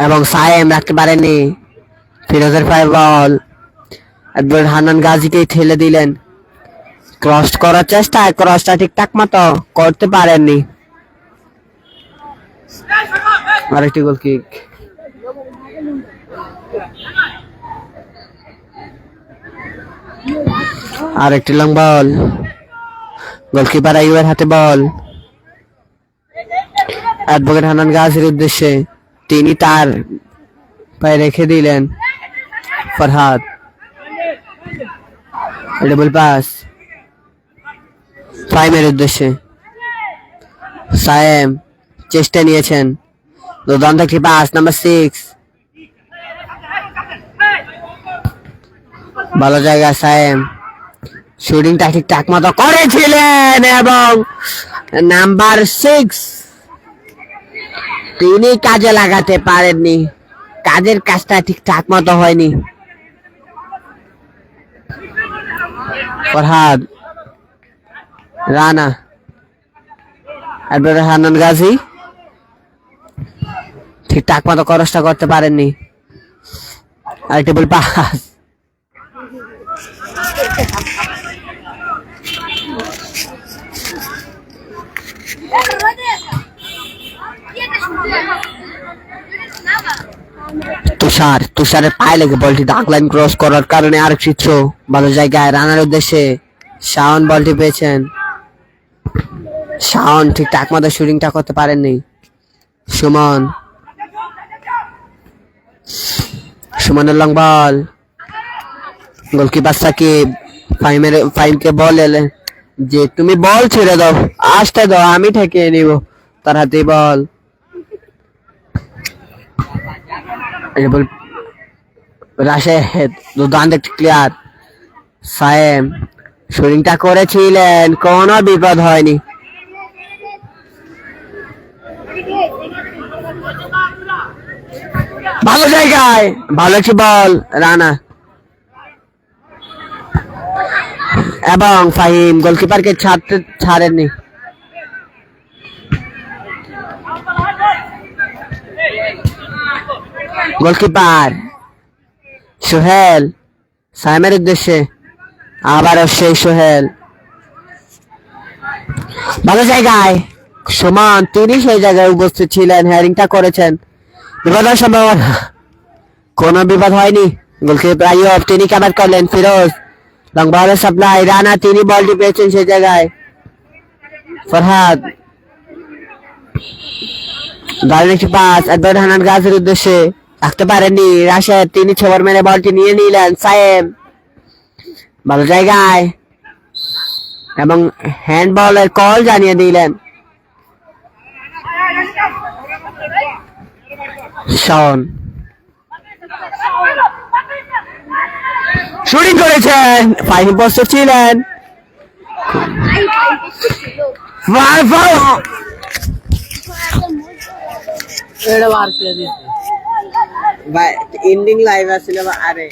এবং সায়েম রাখতে পারেননি ফিরোজের পায়ে বল অ্যাডভোকেট হান্নান গাজীকে ঠেলে দিলেন ক্রস করার চেষ্টা ক্রসটা ঠিকঠাক মতো করতে পারেননি আরেকটি গোল কিক আরেকটি লং বল গোলকিপার আইয়ুবের হাতে বল অ্যাডভোকেট হান্নান গাজীর উদ্দেশ্যে তিনি তার পায়ে রেখে দিলেন ফরহাদ ডবল পাস ফাইমের উদ্দেশ্যে সায়েম চেষ্টা নিয়েছেন দুর্দান্ত একটি পাস নাম্বার 6 ভালো জায়গায় সায়েম শুটিংটা ঠিকঠাক মতো করেছিলেন এবং নাম্বার 6 তিনি কাজে লাগাতে পারেননি, কাজের কাজটা ঠিকঠাক মতো হয়নি। ফরহাদ রানা হান্নান গাজী ঠিকঠাক মতো খরচটা করতে পারেননি। আর টেবিল পাস তুষারের পায়ে লেগে বলটি ডাক লাইন ক্রস করার কারণে আরেক চিত্র ভালো জায়গায় রানার উদ্দেশ্যে শাওন বলটি পেয়েছেন। শাওন ঠিকঠাক মতো শুটিংটা করতে পারেননি। সুমনের লং বল, গোলকিপার সাকিব ফাইমকে বল এলেন যে তুমি বল ছেড়ে দাও, আসতে দাও, আমি ঠেকিয়ে নিব। তার হাতে বল, রাশেদ দুর্দান্ত ক্লিয়ার। সায়েম শুটিংটা করেছিলেন, কোনো বিপদ হয়নি। ভালো জায়গায় ভালো একটি বল রানা এবং ফাহিম গোলকিপারকে ছাড়েননি। গোলকিপার সোহেল সাইমের উদ্দেশ্যে, আবারও সেই সোহেল ভালো জায়গায়। সুমন তিনি সেই জায়গায় উপস্থিত ছিলেন, হেডিংটা করেছেন। বিপদের সম্ভাবনা, কোনো বিপদ হয়নি। গোলকিপার আইয়ুব তিনি কাভার করলেন। ফিরোজ লং বলের সাপ্লাই, রানা তিনি বলটি পেয়েছেন সেই জায়গায়। ফরহাদ দারুণ একটি পাস একবার হান্নান গাজীর উদ্দেশ্যে, রাখতে পারেননি। রাশেদ তিনি ছবর মেরে বলটি নিয়ে নিলেন। সায়েম ভালো জায়গায় এবং হ্যান্ডবলের কল জানিয়ে দিলেন। শাওন শুটিং করেছেন, ফাইভ প্রস্তুত ছিলেন। ইন্ডিং লাইভ আসলে আরে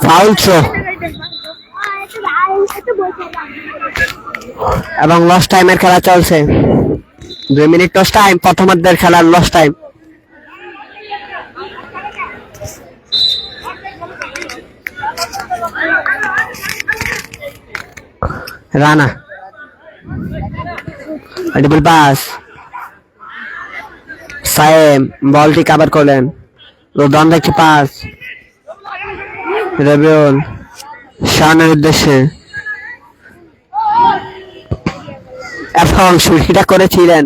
ফাউল থ্রো এবং লস টাইমের খেলা চলছে। 2 মিনিট লস টাইম, প্রথমার্ধের খেলার loss time. Rana double pass, Sayem বলটি কভার করলেন। দুর্দান্ত একটি পাস রবিউল শাওনের উদ্দেশ্যে এবং শুটিংটা করেছিলেন।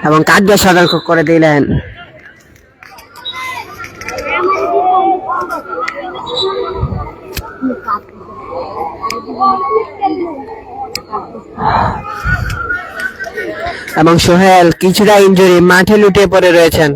এবং কার্য সতর্ক করে দিলেন। এবং সোহেল কিছুটা ইনজুরি, মাঠে লুটিয়ে পড়ে রয়েছেন।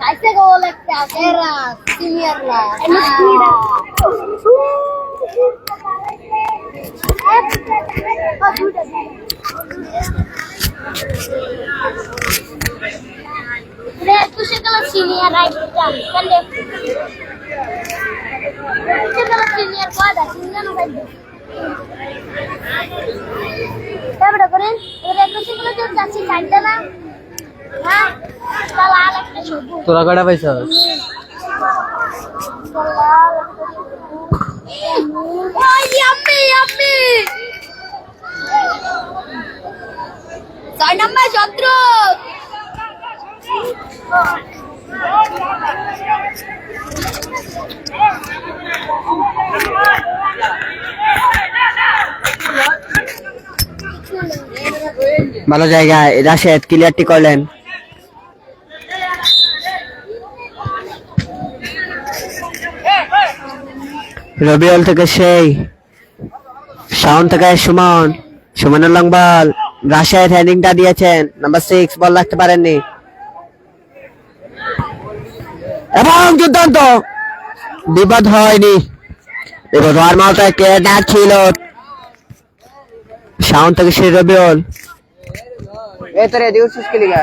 कैसे गोल लगता है तेरा सीनियर ला रे तुझे कल सीनियर राइट जान कंडे तुझे कल सीनियर बाद सीनियर ना बैठ क्या बड़ा करें रे तुझे कल जो जाची साइड ना हां कल आ लगता शोभू তোরা কয়টা পাইছস? রাম্মি 6 নম্বর শত্রু ভালো জায়গায় রাশেদ ক্লিয়ারটি করলেন। রবিউল থেকে সেই শাওন থেকে সুমনের লং বল, রাশেদ হেডিংটা দিয়েছেন, নাম্বার 6 বল রাখতে পারেননি এবং দুর্দান্ত বিপদ হয়নি। এবার রোয়ার মাথায় ক্লিয়ার ছিল শাওন থেকে সেই রবিউল। ए तेरे दिवस उसके लिए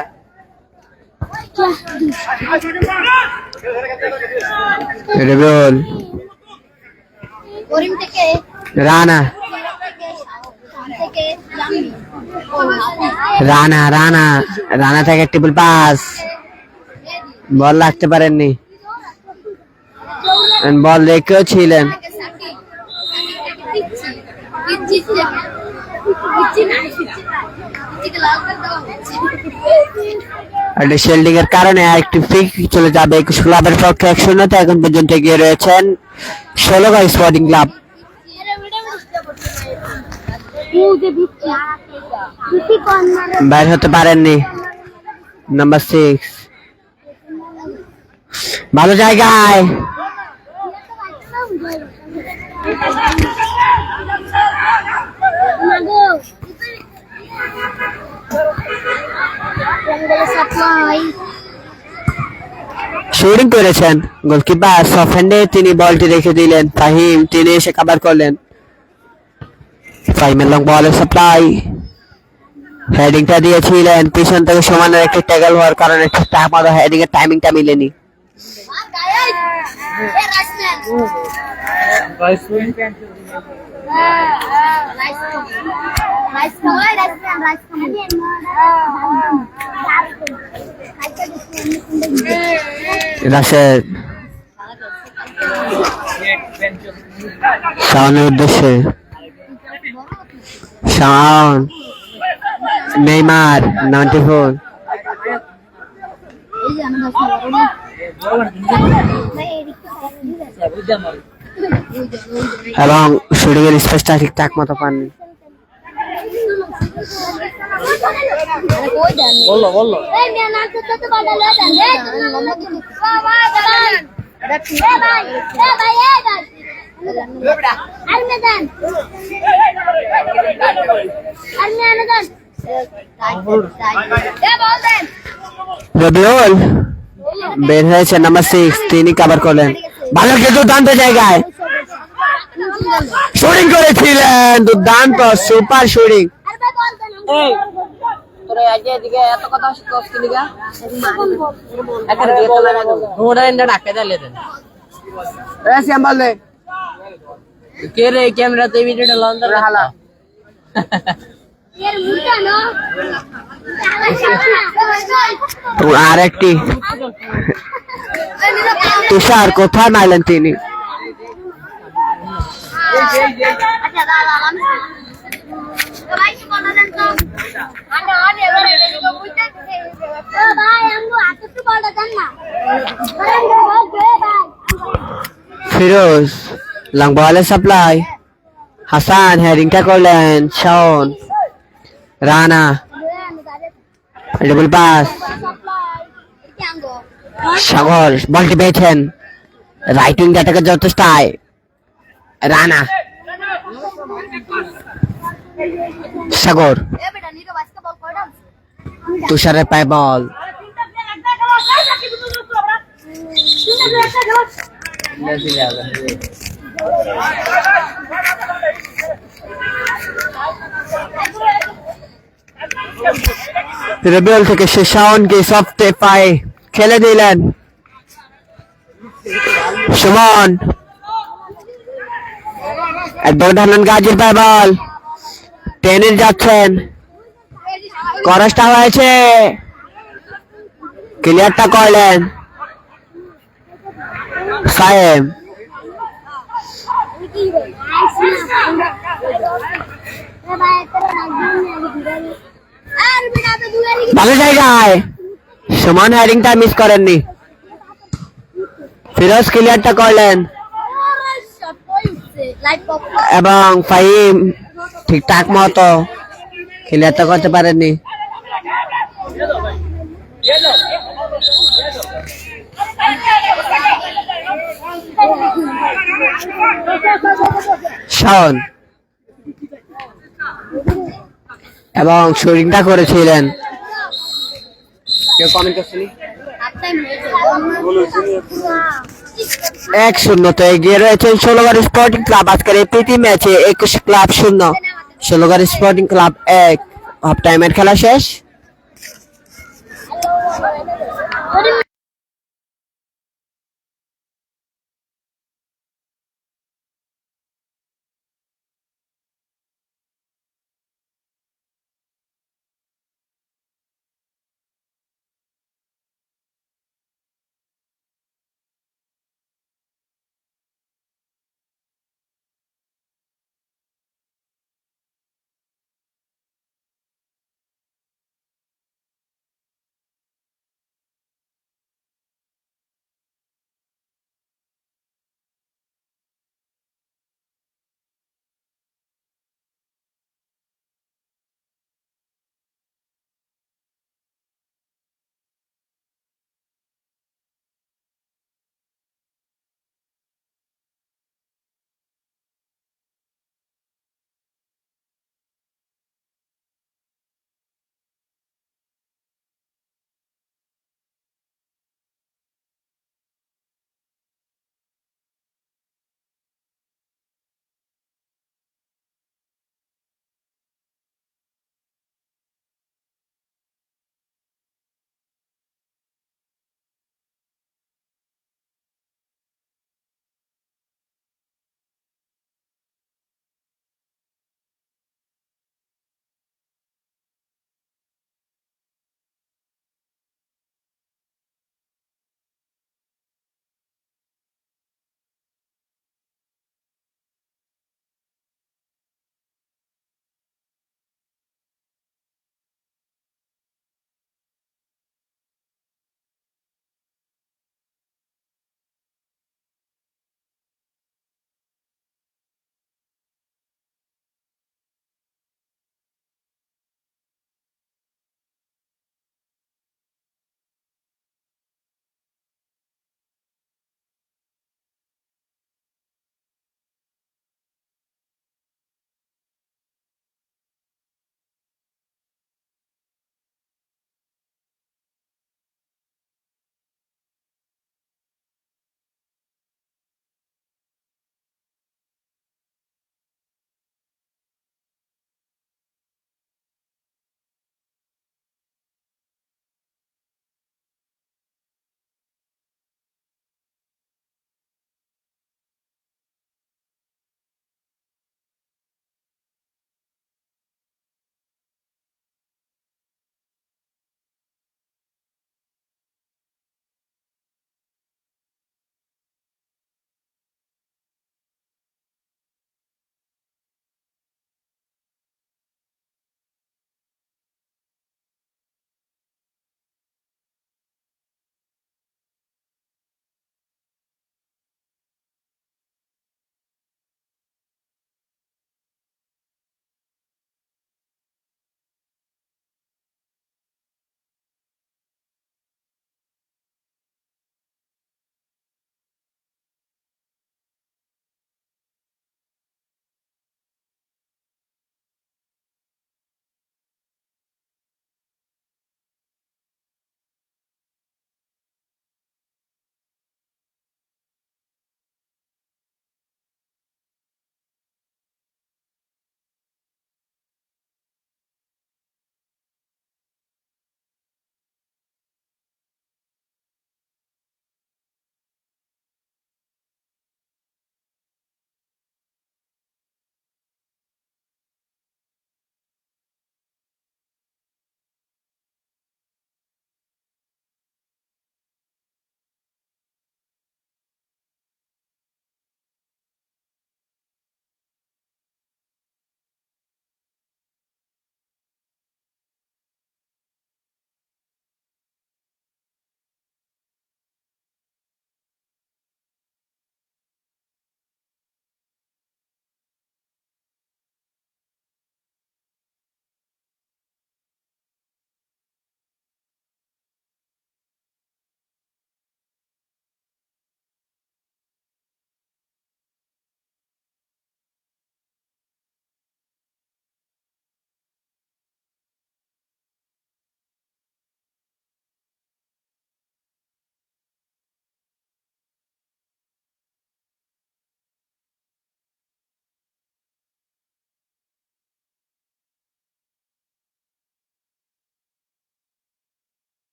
রবিউল করিম থেকে রানা থেকে রাম্মি রানা রানা রানা থেকে ট্রিপল পাস, বল রাখতে পারেননি, বল রেখেও ছিলেন। শেল্ডিং এর কারণে একটি ফ্রি চলে যাবে ক্লাবের পক্ষে 1-0 এখন পর্যন্ত এগিয়ে রয়েছেন 16 স্পোর্টিং ক্লাব। বাইর হতে পারেননি নাম্বার 6, ভালো জায়গায় শুটিং করেছেন গোলকিপার সফেন্ডে, তিনি বলটি রেখে দিলেন। ফাহিম তিনি এসে কভার করলেন। ফাহিমের লং বলের সাপ্লাই, হেডিংটা দিয়েছিলেন পিছন থেকে সমানের একটি ট্যাকল হওয়ার কারণে ঠিকঠাক মতো হেডিং এর টাইমিংটা মিলেনি। রাশেদ শাওনের উদ্দেশ্যে, শাওন নেইমার 94 এবং শুটিং এর স্পেসটা ঠিকঠাক মতো পাননি। রবিউল বের হয়েছে নাম্বার 6, তিনি কভার করলেন। ভালো কি দুর্দান্ত জায়গায় শুটিং করেছিলেন, দুর্দান্ত সুপার শুটিং। তোরে আজকে এদিকে এত কথা কষ্ট কি লিগা একার দিয়ে তোলা না ওরা এন্ড ডাকে দিলে দেন এ শ্যাম বল দে কে রে ক্যামেরাতে ভিডিওটা লন্ডন হালা এর মুটা না তো আরেকটি তুষার কোথায় মাইলেন তিনি। আচ্ছা দাদা ভাই কি বলা দেন তো আনে এবারে দেখো বুঝতে ও ভাই আমগো আতে তো বলা দেন না ভাই ফিরোজ লং বলের সাপ্লাই, হাসান হেডিংটা করলেন, শাওন রানা ডবল পাস, সাগর বলটি পেয়েছেন, রাইট উইং অ্যাটাকের যথেষ্টায় রানা, সাগর তুষারের পায়ে বল, রবিউল থেকে সে শাওনকে সফটে পায়ে খেলে দিলেন। সুমন দৌড়ালেন, গাজীর পায়ে বল, টেনে যাচ্ছেন, করসটা হয়েছে, ক্লিয়ারটা করলেন সাহেব। ভালো জায়গায় সমান হেডিংটা মিস করেননি, ফিরোজ ক্লিয়ারটা করলেন এবং ফাহিম ঠিকঠাক মতো ক্লিয়ারটা করতে পারেননি। শাওন এবং শুটিংটা করেছিলেন, কেউ কমেন্ট করছেন 1-0 এগিয়ে রয়েছেন ষোলগড় স্পোর্টিং ক্লাব। আজকের এই প্রীতি ম্যাচে 21 ক্লাব 0, ষোলগড় স্পোর্টিং ক্লাব 1। হাফ টাইমের খেলা শেষ।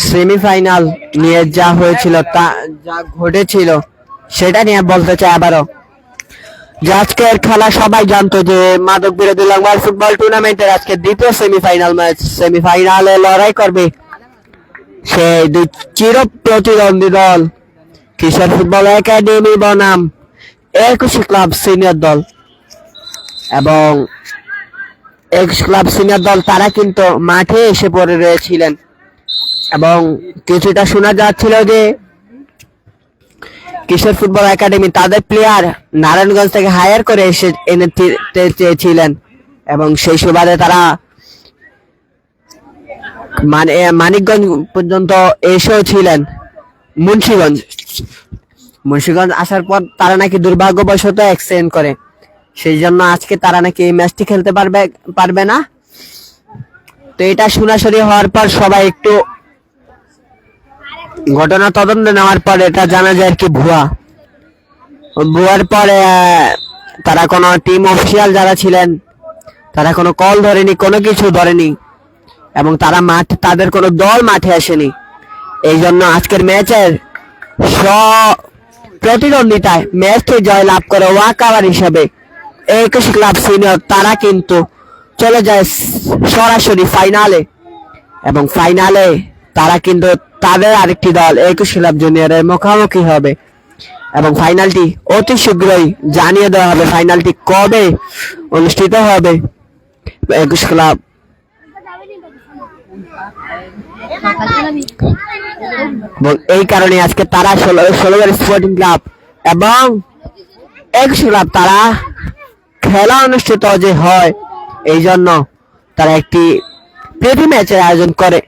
সেমিফাইনাল নিয়ে যা হয়েছিল, তা যা ঘটেছিল সেটা নিয়ে বলতে চাই আবারও। যে আজকের খেলা সবাই জানতো যে মাদক বিরোধী লং মার্চ ফুটবল টুর্নামেন্টের আজকে দ্বিতীয় সেমিফাইনাল ম্যাচ, সেমিফাইনালে লড়াই করবে সেই দুই চির প্রতিদ্বন্দ্বী দল, কিশোর ফুটবল একাডেমি বনাম 21 ক্লাব সিনিয়র দল। এবং 21 ক্লাব সিনিয়র দল তারা কিন্তু মাঠে এসে পড়ে রয়েছিলেন এবং কিছুটা শোনা যাচ্ছিল যে কিশোর ফুটবল একাডেমি তাদের প্লেয়ার নারায়ণগঞ্জ থেকে হায়ার করে এসে এনে চেয়েছিলেন এবং সেই সুবাদে তারা মানিকগঞ্জ পর্যন্ত এসেও ছিলেন। মুন্সিগঞ্জ আসার পর তারা নাকি দুর্ভাগ্যবশত অ্যাক্সিডেন্ট করে, সেই জন্য আজকে তারা নাকি এই ম্যাচটি খেলতে পারবে না। তো এটা শোনাশোনি হওয়ার পর সবাই একটু ঘটনা তদন্ত নেওয়ার পর এটা জানা যায় আর কি ভুয়ার পরে তারা কোনো টিম অফিসিয়াল যারা ছিলেন তারা কোনো কল ধরেনি, কোনো কিছু ধরেনি এবং তারা তাদের কোনো দল মাঠে আসেনি। এই জন্য আজকের ম্যাচের প্রতিদ্বন্দ্বিতায় ম্যাচটি জয় লাভ করে ওয়াকাওয়ার হিসেবে 21 ক্লাব সিনিয়র তারা কিন্তু চলে যায় সরাসরি ফাইনালে এবং ফাইনালে তারা কিন্তু তাদের আরেকটি দল 21 ক্লাব জুনিয়রের মুখোমুখি হবে এবং ফাইনালটি অতি শীঘ্রই জানিয়ে দেওয়া হবে ফাইনালটি কবে অনুষ্ঠিত হবে। 21 ক্লাব এই কারণে আজকে তারা 16 স্পোর্টিং ক্লাব এবং 21 ক্লাব তারা খেলা অনুষ্ঠিত যে হয় এই জন্য তারা একটি প্রীতি ম্যাচের আয়োজন করে।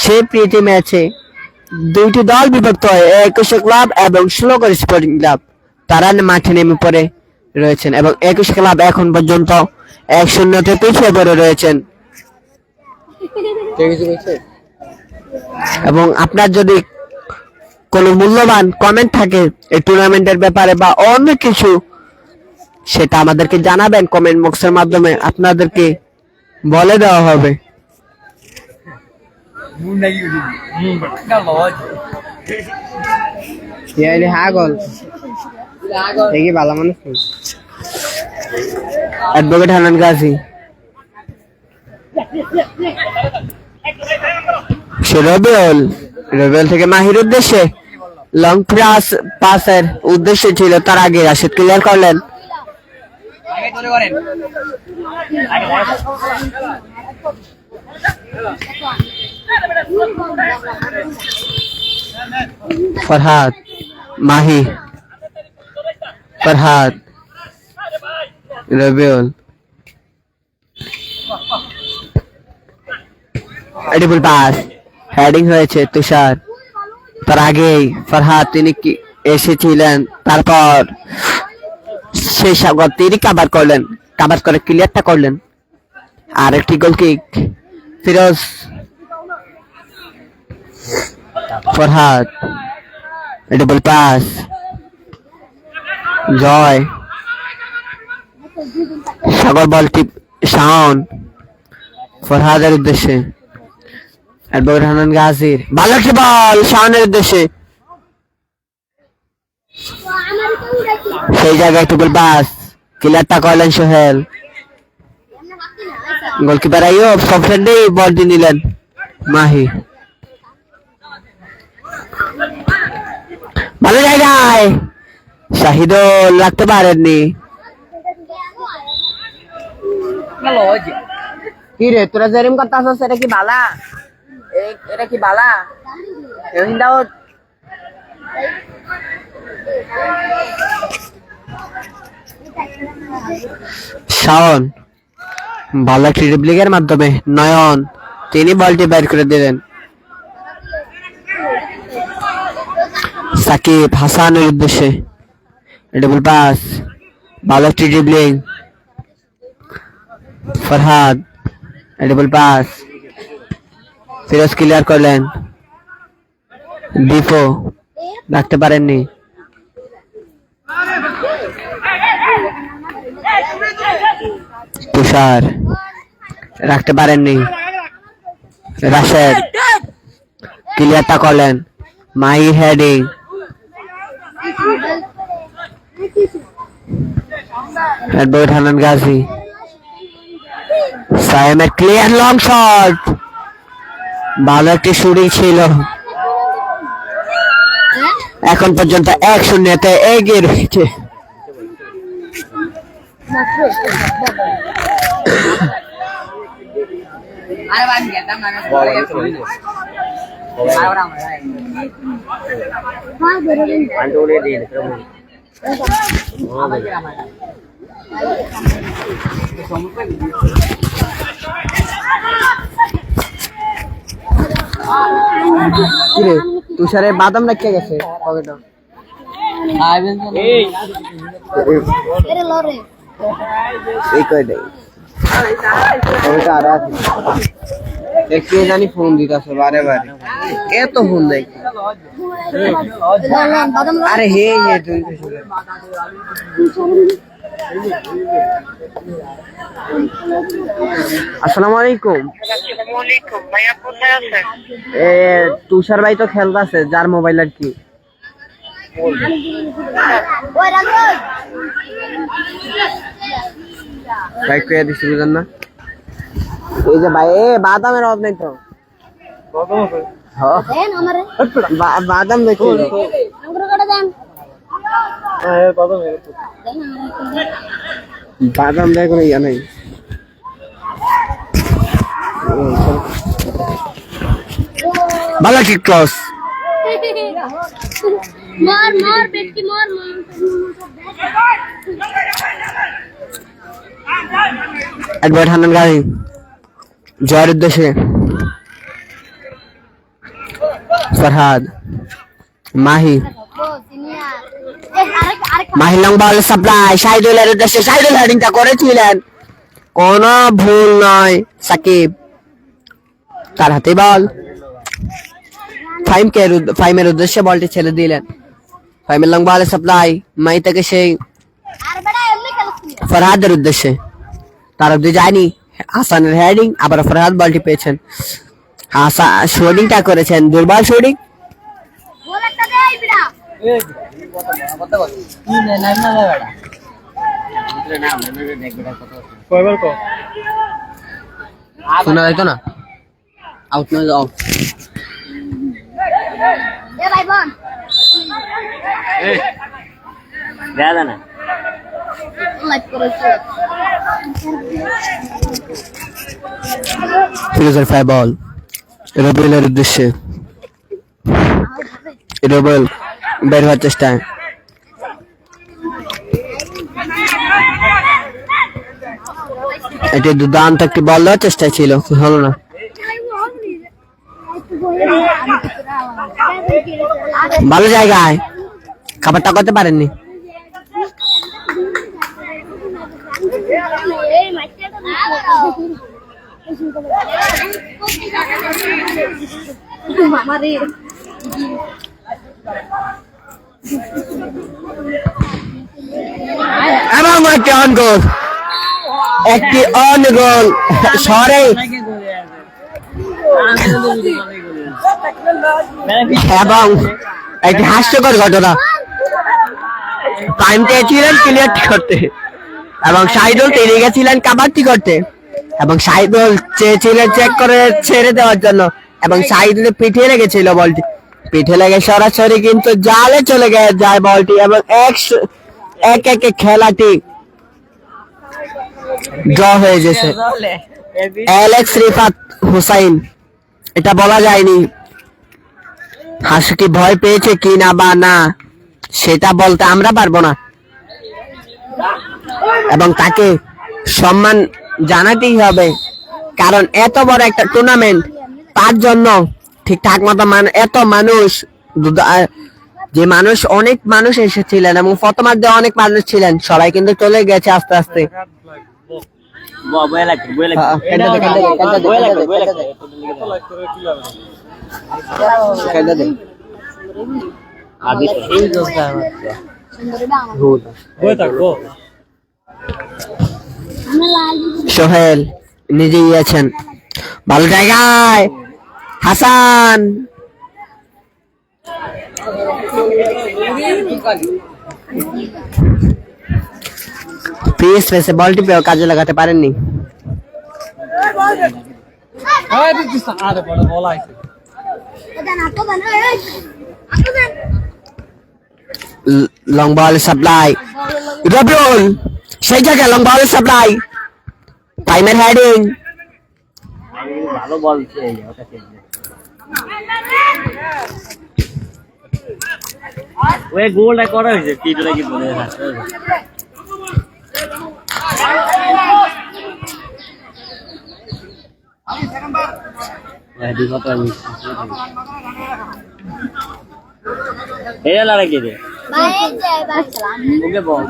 সেই প্রীতি ম্যাচে দুইটি দল বিভক্ত হয়, 21 ক্লাব এবং 16 স্পোর্টিং ক্লাব তারা মাঠে নেমে পড়ে রয়েছেন এবং 21 ক্লাব এখন পর্যন্ত 1-0 পিছিয়ে পড়ে রয়েছেন। এবং আপনার যদি কোনো মূল্যবান কমেন্ট থাকে এই টুর্নামেন্টের ব্যাপারে বা অন্য কিছু, সেটা আমাদেরকে জানাবেন কমেন্ট বক্সের মাধ্যমে, আপনাদেরকে বলে দেওয়া হবে। অ্যাডভোকেট হানান গাজী রবিউল থেকে মাহির উদ্দেশ্যে লং পাসের উদ্দেশ্য ছিল, তার আগে রাশিদ ক্লিয়ার করলেন। Farhad Mahi, Farhad Rabiul, edible pass heading হয়েছে তুষার, তার আগেই ফরহাদ তিনি এসেছিলেন, তারপর সেই সাগর তিনি কাভার করে ক্লিয়ারটা করলেন। আর একটি goal kick Firoz, Farhad a double pass Joy, Sagar বলটি শাওন ফরহাদের উদ্দেশ্যে, অ্যাডভোকেট হানান গাজীর ভালো একটি বল শাওনের উদ্দেশ্যে, সেই জায়গায় টুকুল পাস ক্লিয়ারটা করলেন সোহেল, গোলকিপার আইয়ুব সবফ্রেন্ডেই বলটি নিলেন মাহি, ভালো জায়গায় শাহিদুল রাখতে পারেননি। কি রে তোরা যেরকম কথা আছিস এটা কি বালা? এটা কি বালা? শাওন ভালো একটি ড্রিবলিংয়ের মাধ্যমে নয়ন তিনি বলটি বের করে দিলেন। সাকিব হাসানের উদ্দেশ্যে ডাবল পাস, ভালো একটি dribbling, Farhad double pass, Firoz clear করলেন, ডিফো রাখতে পারেননি, তুষার রাখতে পারেননি, রাশেদ ক্লিয়ারটা করলেন, মাহি হেডিং, অ্যাডভোকেট হান্নান গাজী, সায়েমের ক্লিয়ার লং শট, ভালো একটি শুটিং ছিল। এখন পর্যন্ত 1-0 এগিয়ে রয়েছে। আরে ভাই গেতাম না কিরে তুষারে বাদাম রাখিয়ে গেছে পকেটে। এই কই দেই ওটা আর আছে কে জানি ফোন দিতেছে বারে বারে, এত ফোন দেয়। আরে হে হে তুই আসসালামু আলাইকুম। ভাইয়া কোথায় আছে? তুষার ভাই তো খেলতেছে, যার মোবাইল আর কি। ভাই কে দিছি বুঝেন না, এই যে ভাই বাদামের অভাব নেই তো। বাদাম দেখি বাদাম দেয় কোনো ইয়া নেই। ভালো কি ক্লস मार मार बेटी मार मार অ্যাডভোকেট হান্নান গাজী জয়ের উদ্দেশ্যে Farhad, Mahi, Mahi long ball supply শাহিদুলের উদ্দেশ্যে, শাহিদুল হেডিংটা করেছিলেন, কোনো ভুল নয়। সাকিব তার হাতে বল, ফাইমের উদ্দেশ্যে বলটি ছেড়ে দিলেন। ফাইমের লং বল সাপ্লাই মাহি থেকে সেই ফরহাদের উদ্দেশ্যে, তার অব্দি যায়নি। হাসানের হেডিং, আবার ফরহাদ বলটি পেয়েছেন। হাসান শুটিংটা করেছেন, দুর্বল শুটিং। শোনা যাইতো না, আউট না যাও। ফিরোজের ফাই বল রবিউলের উদ্দেশ্যে, রবিউল বের হওয়ার চেষ্টায়, এটি দুর্দান্ত একটি বল দেওয়ার চেষ্টা ছিল, হলো না। ভালো জায়গায় খাবারটা করতে পারেননি। এবং একটি অন গোল, একটি অন গোল সরে এবং একটি হাস্যকর ঘটনা। টাইম চেয়েছিলেন ক্লিয়ারটি করতে এবং শাহিদুল তিনি গেছিলেন কাবারটি করতে এবং শাহিদুল চেয়েছিলেন চেক করে ছেড়ে দেওয়ার জন্য এবং শাহিদুল পিঠে লেগেছিল, বলটি পিঠে লেগে সরাসরি কিন্তু জালে চলে যায় বলটি এবং এক খেলাটি ড্র হয়ে গেছে। অ্যালেক্স রিফাত হুসাইন, এটা বলা যায়নি হাসুটি ভয় পেয়েছে কি না বা না সেটা বলতে আমরা পারবো না এবং তাকে সম্মান জানাতেই হবে, কারণ এত বড় একটা টুর্নামেন্ট তার জন্য ঠিকঠাক মতো এত মানুষ, যে মানুষ অনেক মানুষ এসেছিলেন এবং প্রথমার্ধে অনেক মানুষ ছিলেন, সবাই কিন্তু চলে গেছে আস্তে আস্তে। সোহেল নিজেই আছেন, ভালো জায়গায় হাসান পিস পেছে বলটি পেও কাজে লাগাতে পারেননি। লং বল সাপ্লাই রবিউল সেই জায়গায় লং বল সাপ্লাই টাইমের হেডিং ভালো বলছে ওই গোলটা করা হয়েছে তিনটা কি বলে এটা লড়াই কে রে ওকে বল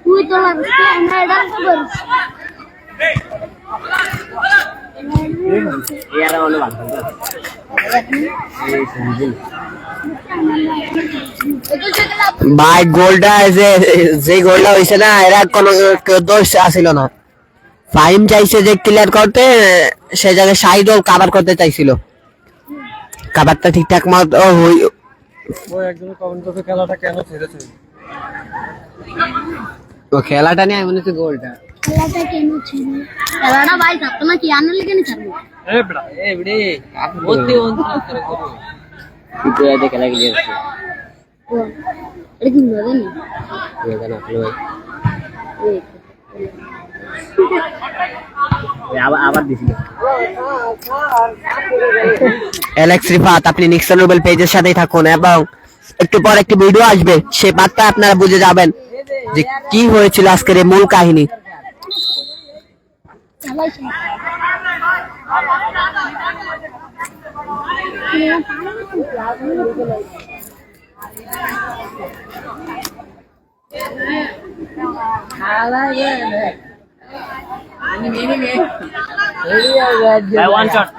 তুই তো লাগছে না ডান কর ইয়ারা হলো ভালো ভাই গোলটা যে গোলটা হয়েছে না এরা কোনো দোষ আসিল না। ফাইম চাইছে যে ক্লিয়ার করতে, সে জায়গায় সাইডও কাভার করতে চাইছিল, কাভারটা ঠিকঠাক মতো খেলাটা নিয়ে আমি মনে হচ্ছে গোলটা খেলাটা কেন ছিল খেলাটা ভাই থাকতো না কি আনলে কেন ছাড়বো খেলা গিয়ে এটা কি মজা নেই আবার দিছিল অ্যালেক্স রিফাত, আপনি নিক্সন রুবেল পেজের সাথেই থাকুন এবং একটু পর একটি ভিডিও আসবে, সে বার্তা আপনারা বুঝে যাবেন যে কি হয়েছিল আজকের এই মূল কাহিনী।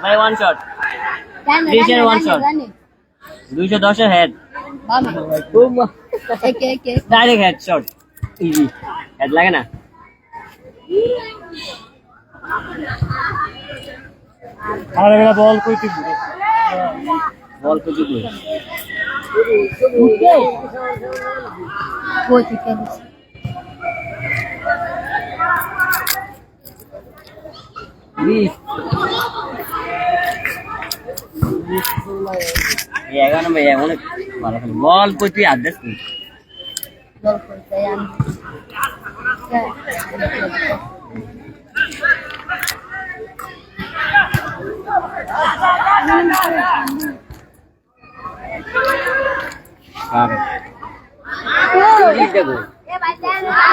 by one shot Please share one shot 210 এর head direct head shot easy head লাগে না আরে মেরা বল কই তুই বল কিছু কই वो ठीक है ये आएगा ना भैया उन्हें मारा बॉल कोई भी आदेश नहीं बिल्कुल तैयार lead the goal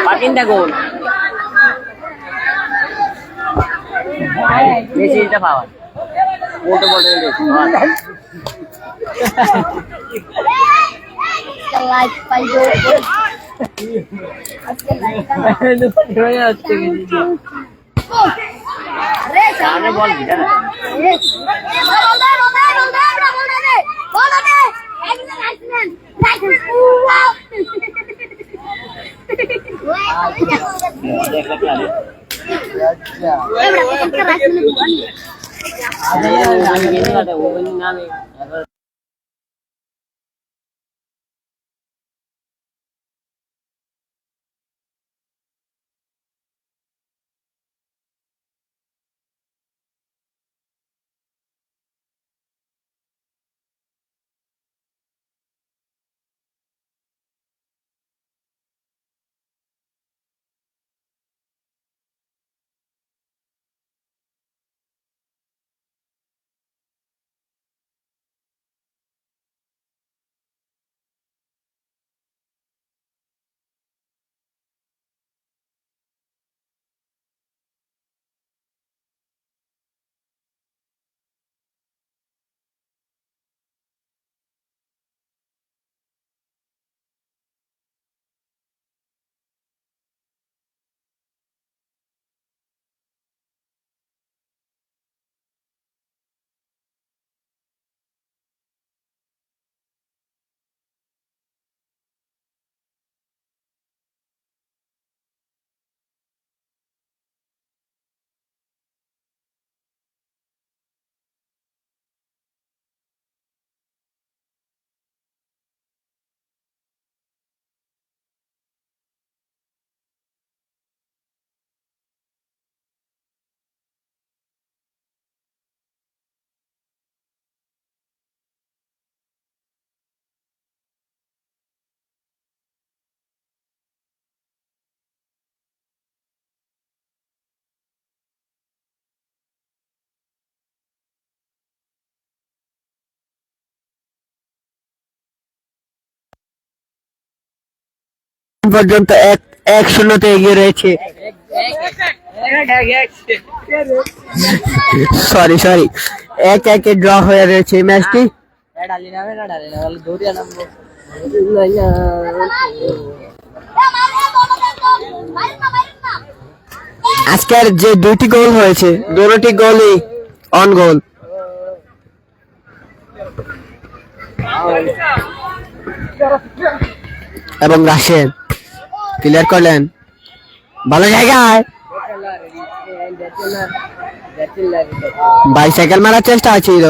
fucking the goal this is the power water bottle this like piezo सामने बॉल गिरा ना देख ले क्या वो পর্যন্ত 1-0 এগিয়ে রয়েছে। সরি 1-1 ড্র হয়ে রয়েছে এই ম্যাচটি। আজকের যে 2টি গোল হয়েছে, দুটি গোলই অন গোল। এবং রাশেদ ক্লিয়ার করলেন, ভালো জায়গায় বাইসাইকেল মারার চেষ্টা ছিল।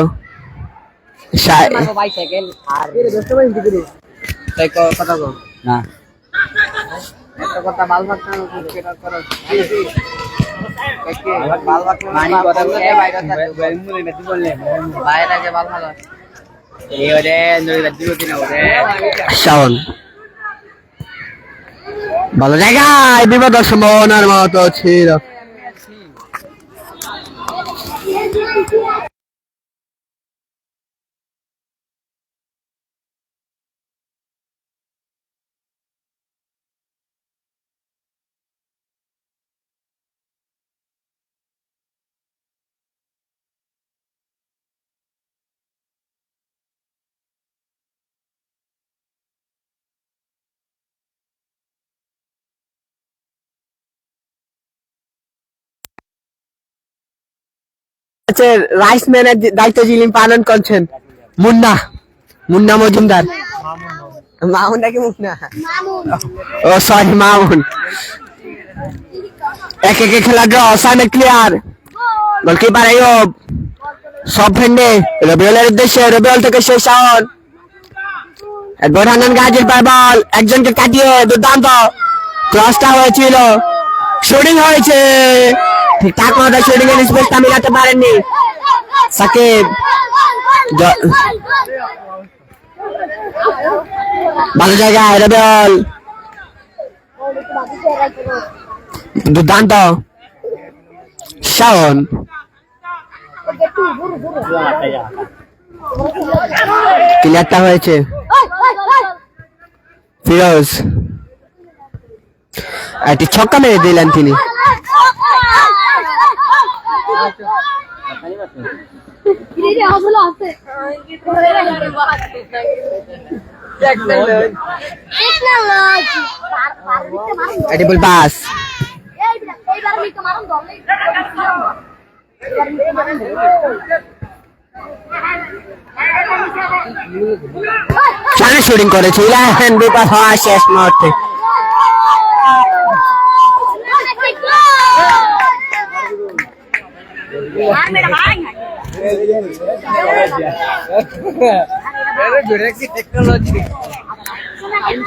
শাওন ভালো জায়গায়, বিপদ সম্ভাবনার মতো ছিল। রাইস ম্যানের দায়িত্ব যিনি পালন করছেন মুন্না মজুমদার। মামুন নাকি মুন্না? ও সরি মামুন। 1-1 খেলা ড্র। সাইমের ক্লিয়ার, গোলকিপার আইয়ুব সব ফেন্ডে রবিউলের উদ্দেশ্যে, রবিউল থেকে শেষ শাওন। বোরহানান গাজীর পায় বল, একজনকে কাটিয়ে দুর্দান্ত ক্রসটা হয়েছিল, শুটিং হয়েছে, ঠিকঠাক মতো শুটিং এর স্পেসটা মিলাতে পারেননি সাকিব। ভালো জায়গায় রবিউল, দুর্দান্ত শাওন। ক্লিয়ারটা হয়েছে ফিরোজ, একটি ছক্কা মেরে দিলেন তিনি। এটি পাস, চালে শুটিং করেছিলেন, বিপদ হওয়া শেষ মুহূর্তে।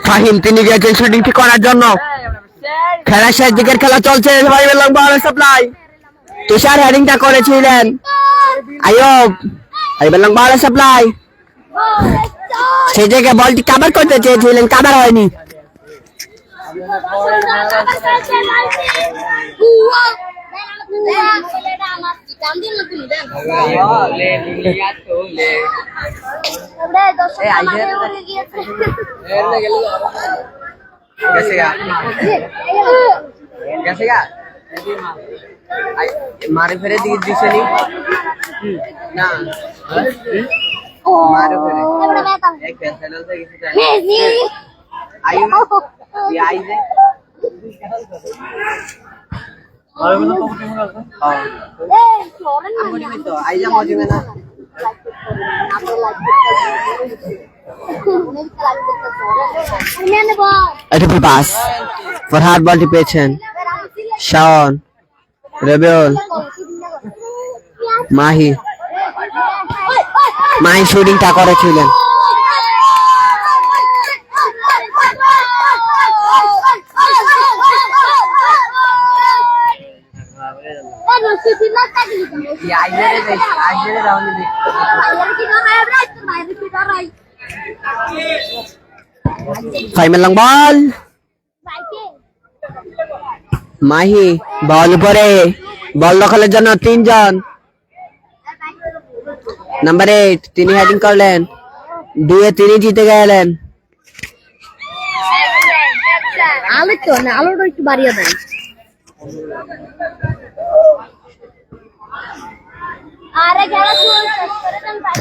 ফাহিম তিনি গিয়েছেন শুটিংটি করার জন্য। খেলা শেষ দিকের খেলা চলছে, সাপ্লাই তুষার হেডিংটা করেছিলেন আইয়ুব, সাপ্লাই সেই জায়গায় বলটি কাভার করতে চেয়েছিলেন, কাভার হয়নি। মারে ফেরে দিকে দিছে নি না, মারে ফেরে এক ফেসেল से किसी आयु ये आई से और बोलो तो टीम का हां ए फ्लोरेंस में तो आई जा मौजूद है ना এটা পাস ফরহাদ বলটি পেয়েছেন, শাওন, রবিউল, মাহি শুটিংটা করেছিলেন। ফাইনাল লং বল, মাহি বল উপরে, বল দখলের জন্য 3 জন। নাম্বার 8 তিনি হেডিং করলেন, 2-3 জিতে গেলেন। আলু তো না, আলুটা একটু বাড়িয়ে দেন। আরে যারা করে দেন ভাই।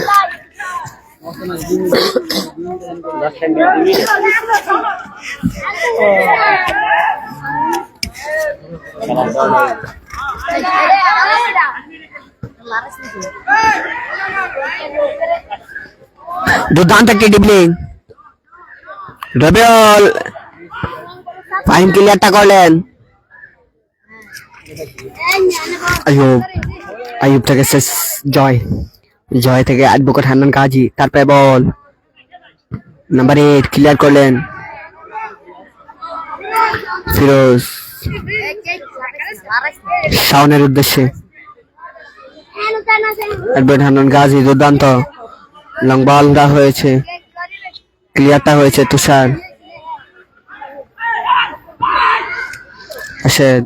দুর্দান্ত একটি ডিবলিং, রবিউল ফাইন ক্লিয়ারটা করলেন। আয়ুব, আয়ুব থেকে শেষ জয়, জয় থেকে অ্যাডভোকেট হান্নান কাজী, তারপরে বল নাম্বার 8 ক্লিয়ার করলেন ফিরোজ শাওনের উদ্দেশ্যে। অ্যাডভোকেট হান্নান গাজী দুর্দান্ত লং বলটা হয়েছে, ক্লিয়ারটা হয়েছে তুষার রাশেদ,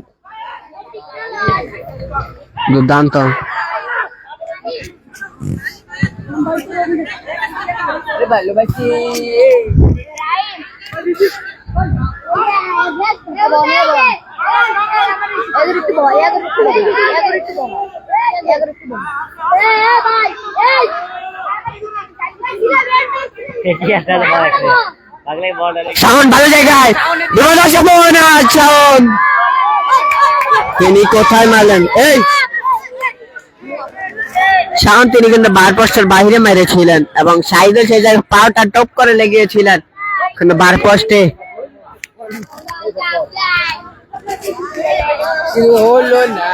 দুর্দান্ত শাওন ভালো জায়গায়, শাওন তিনি কোথায় মারলেন? এই শাওন তিনি কিন্তু বার পোস্টের বাইরে মেরেছিলেন এবং সাইদও সেই জায়গায় পাওটা টপ করে লেগিয়েছিলেন, কিন্তু বার পোস্টে হলো না।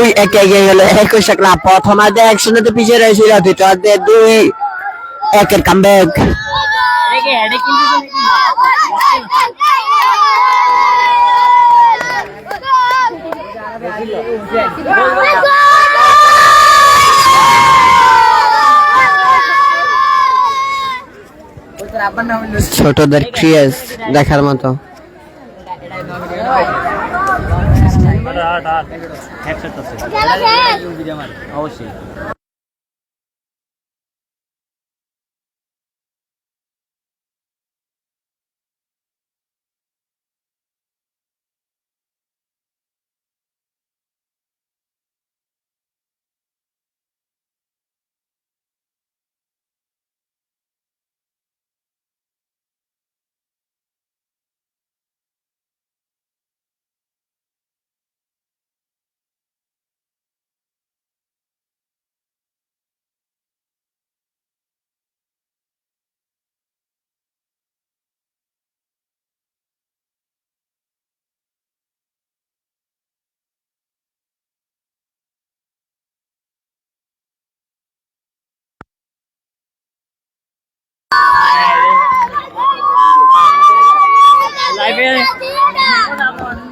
2-1 এগিয়ে গেল একুশে ক্লাব। প্রথমার্ধে 1-0 পিছিয়ে রয়েছিল, দ্বিতীয়ার্ধে 2-1 কামব্যাক। ছোটদের ক্রিয়েস দেখার মতো। অবশ্যই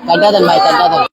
কাটা দেন ভাই, কাটা দেন।